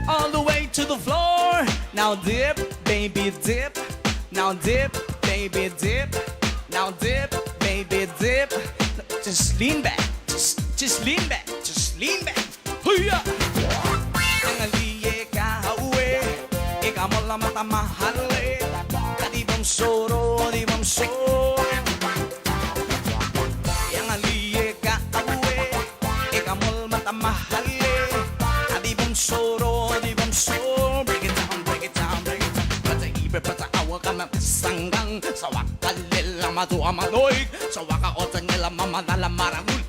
all the way to the floor? Now dip, baby, dip. Now dip, baby, dip. Now dip, baby, dip. Just lean back. Just lean back. Just lean back. Hoo-yah! Ika mo lang matamahali, di bang soro, di bang soro. Yang aliye ka awe, ika mo lang matamahali, di bang soro, di bang soro. Break it down, break it down, break it down. Pata ibe, pata awa ka mapisanggang, sa wakalila matuwa manoig, sa waka otan nila mamanala marangul.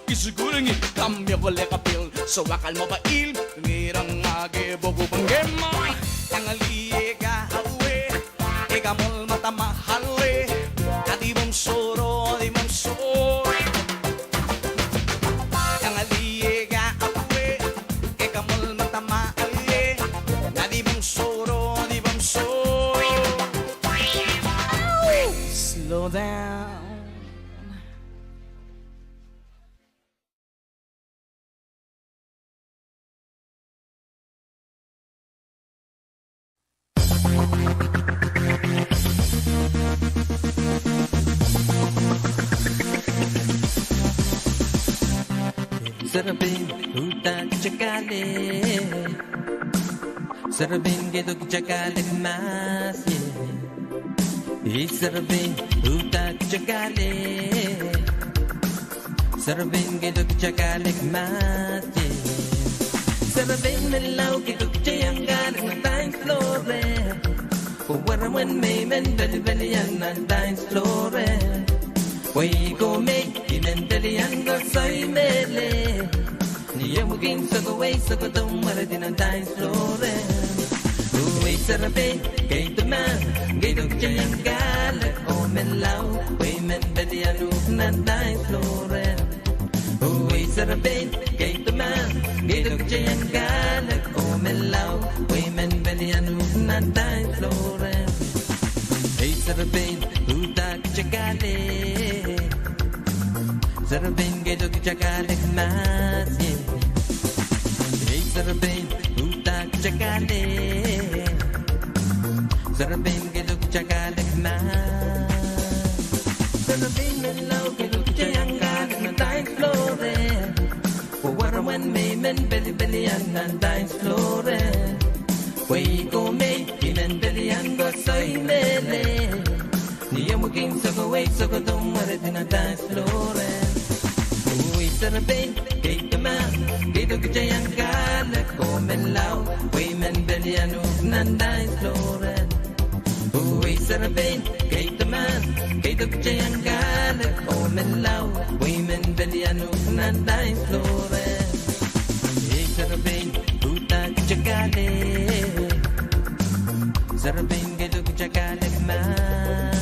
Isiguring kami wala kapil, sa wakal mabail, ngirang age bogo panggema. Yang aliye ka awe, ika mol matamahali, di bang soro, di bang soro. Yang aliye ka awe, ika mol matamahali, di bang soro, di bang soro. Slow down. Sarabin utak chakale, sarabin gedok chakale mas ye. Sarabin utak chakale, sarabin gedok chakale mas ye. Sarabin melau gedok chayanggal na dance floor. When me men belly and dance floor. We go make in and go say mele. Niyamukin sa go way sa go dum wala din ang dance floor. We sarapin kay the man kay dog chayang galak o melaw. We men belly and dance floor. We sarapin kay the man kay dog chayang galak o melaw. We men belly and dance floor. Hey sarapin utak chakale. Sarabin gedok chakalik mas ye. Hey sarabin utak chakale. Sarabin gedok chakalik mas. Sarabin melau gedok chayanggal na dance floor. When me men belly and dance floor. We go make and belly and go say mele. Niyamukin sa go way sa go dum wala din ang dance floor. Sarabin, kay taman, kay dog chayang galak o melaw. We men belly and nan dance floor. Uy sarabin, kay taman, kay dog chayang galak o melaw. We men belly and nan dance floor. Hey sarabin, utak chakale. Sarabin, kay dog chakalak man.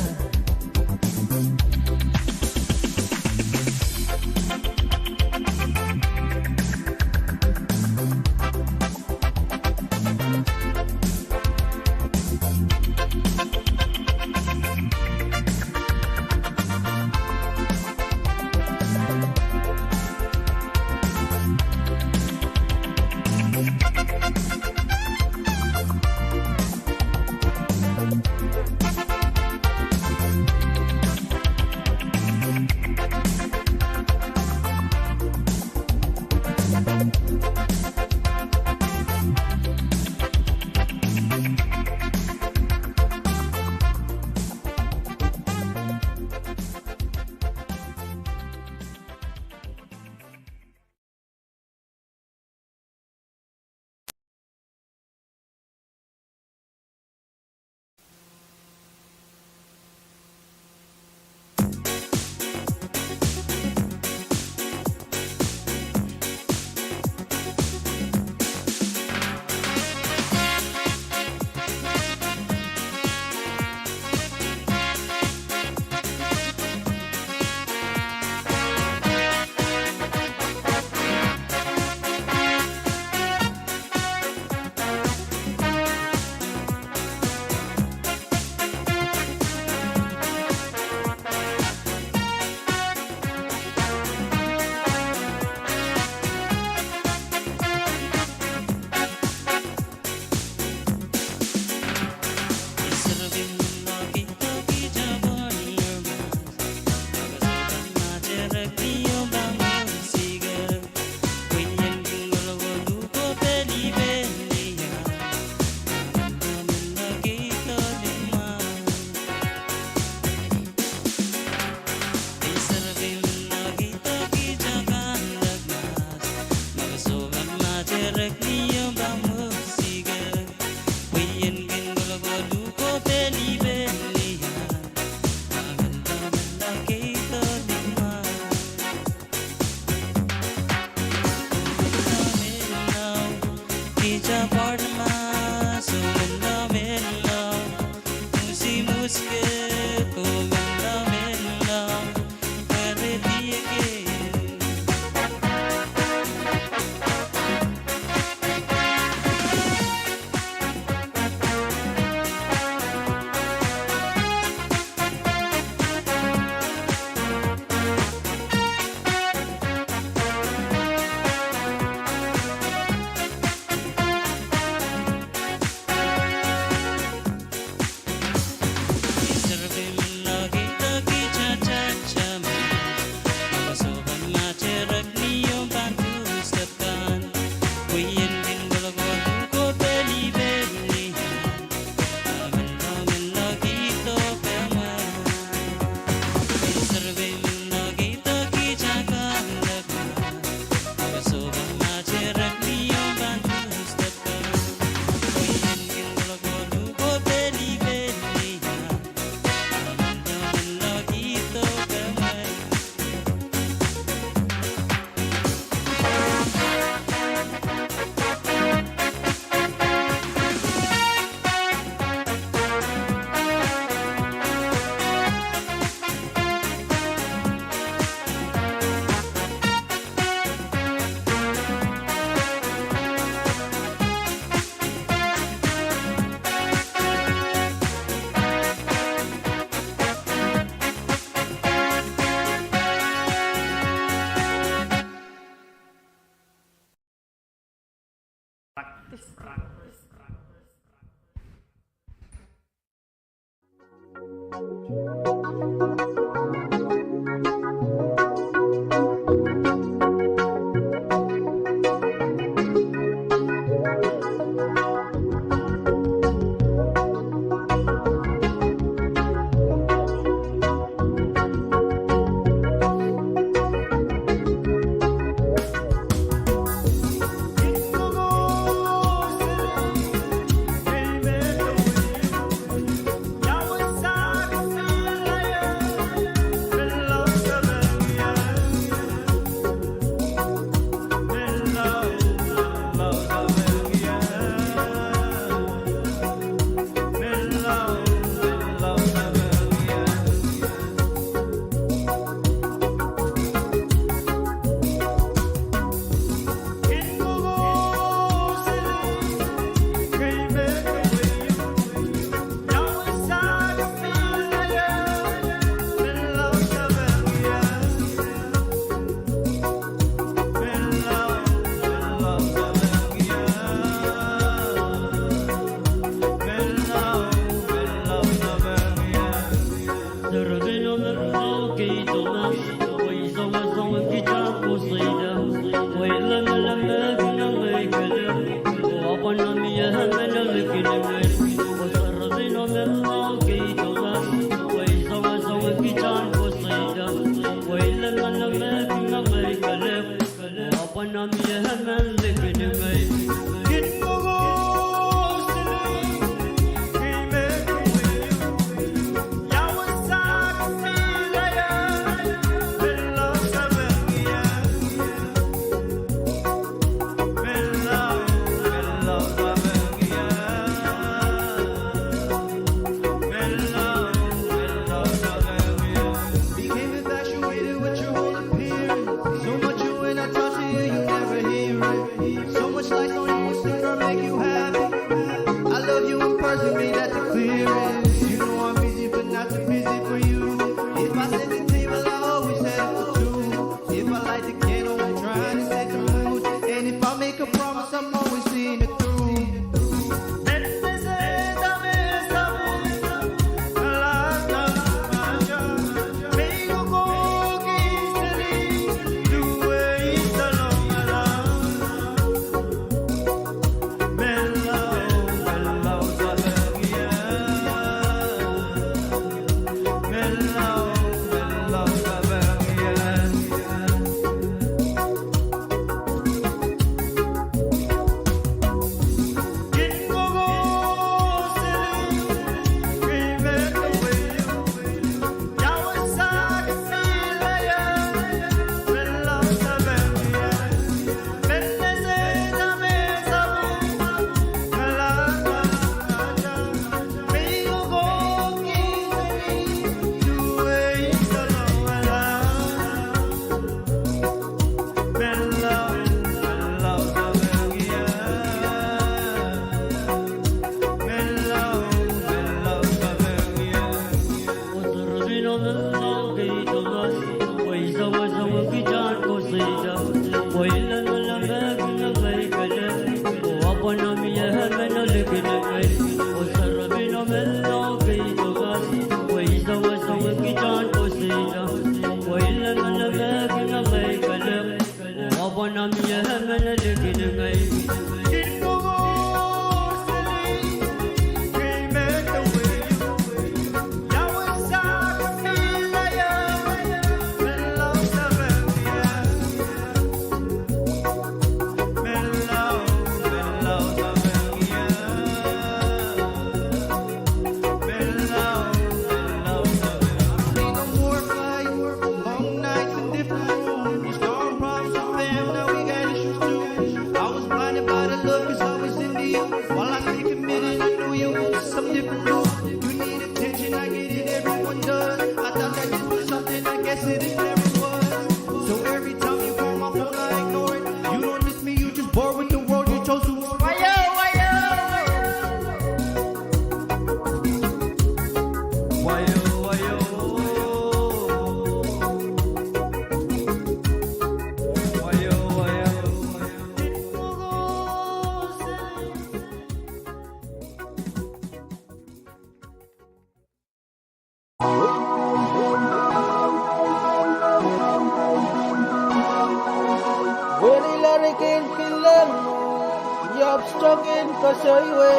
Stokin kasoywe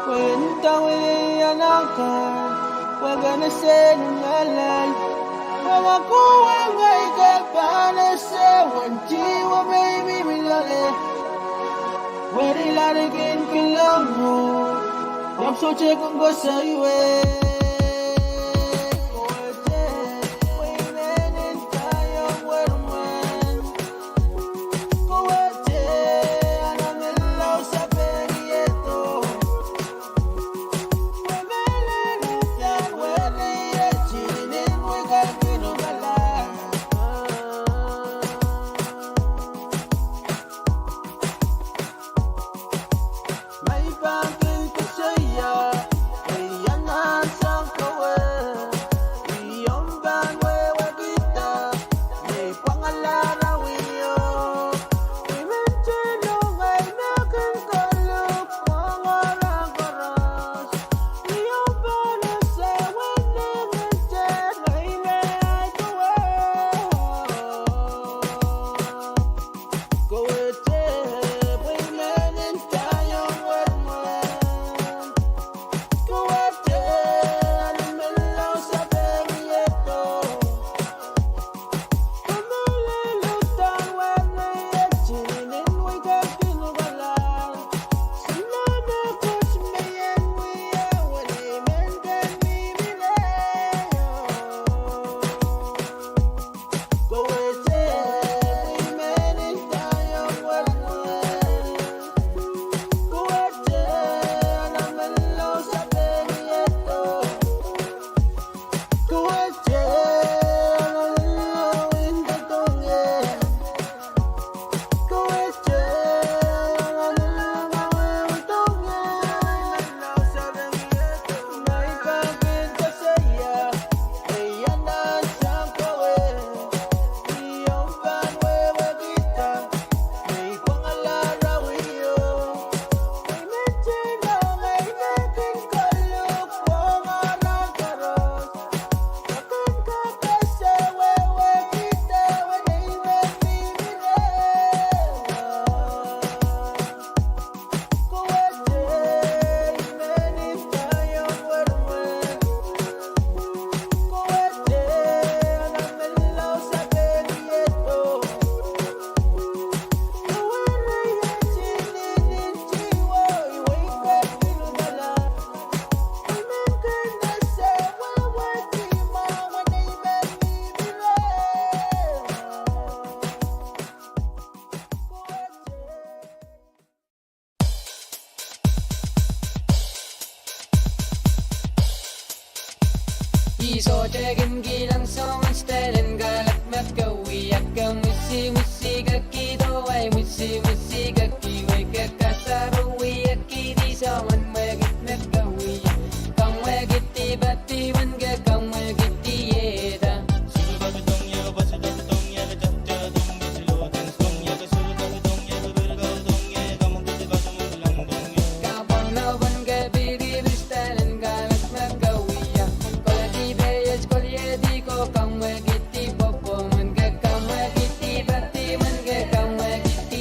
Kwentawe anakan Wagana sen malay Wagakuwa ngay kapana se Wanchiwa baby milale Wari larikin kilamu Yap soche kung kasoywe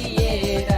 Yeah.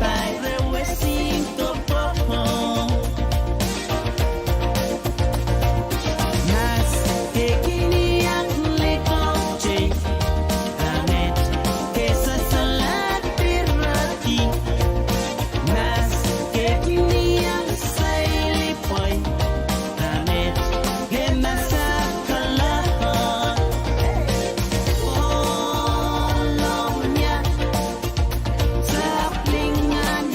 Padre Huesito Popo. Nas que quiniang lekoche, amet que sa salat pirati. Nas que quiniang sailipoy, amet que masakalahon. Olongnya saplingan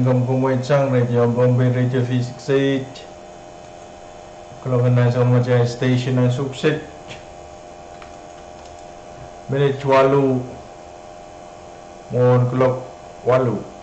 Sang Radio Pohnpei Radio V6AH Kalau sama je station yang sukses Minit 8 Mohon kelok 8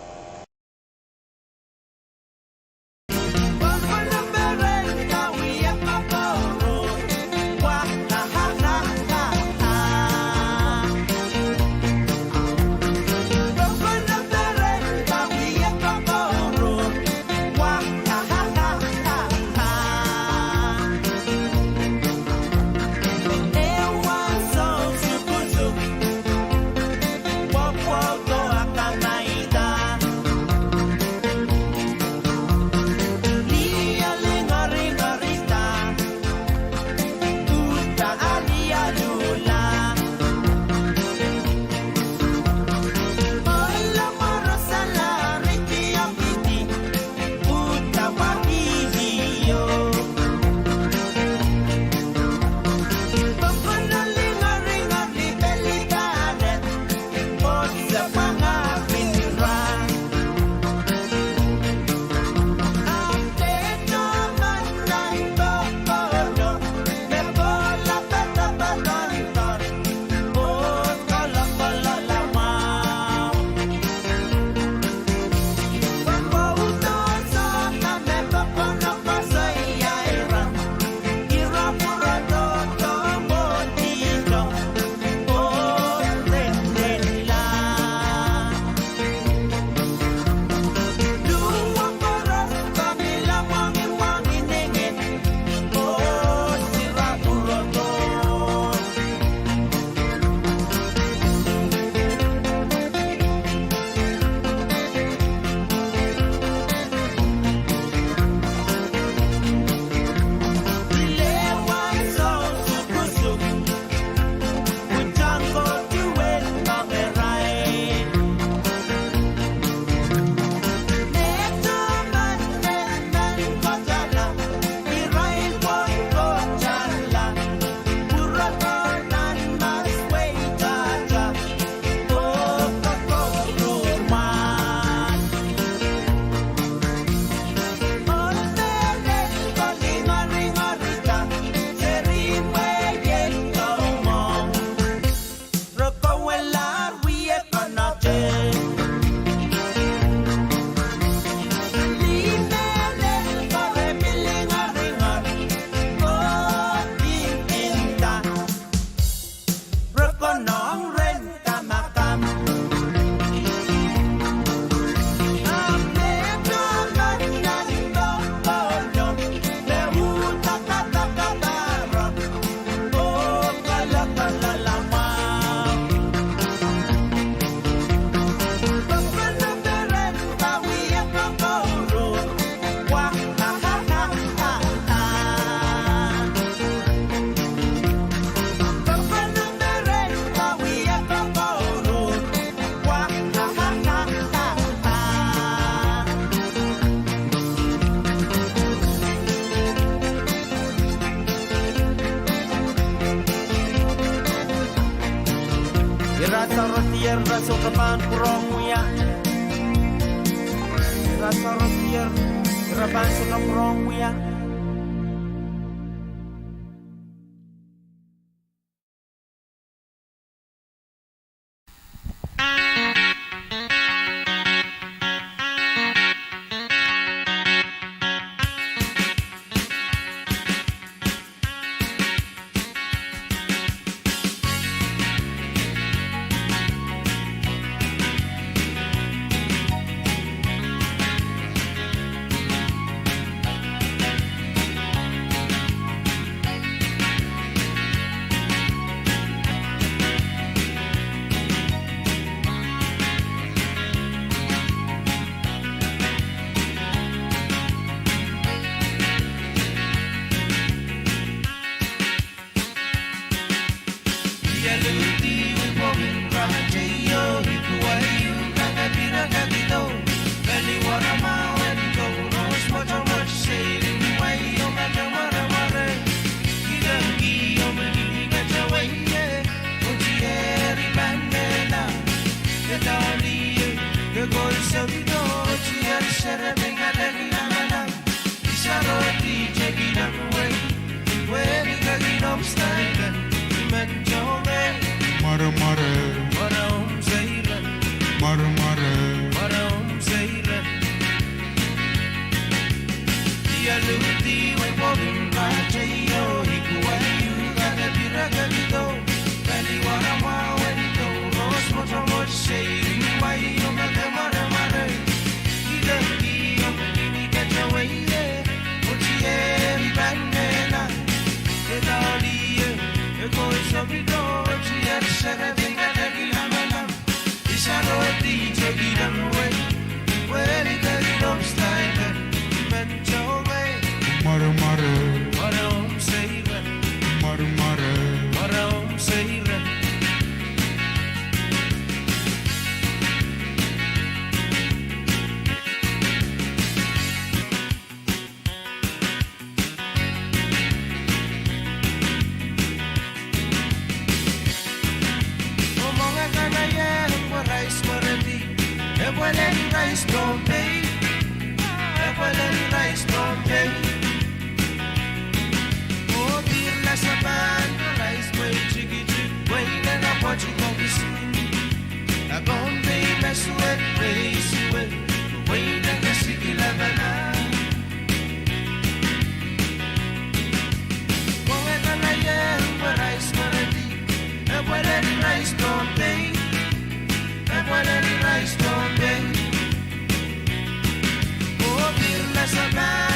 Rasa rotier rasa kapan kurang ya Rasa rotier kapan suka kurang ya Rice Pohnpei, rice Pohnpei. Oh, dear, las a band, rice way, jiggy jig, way, and a pot you go see. A Pohnpei, mess with race, way, and a sticky lavana. Oh, and I am rice Pohnpei, and rice Pohnpei, and rice Pohnpei. Oh, dear, las a band.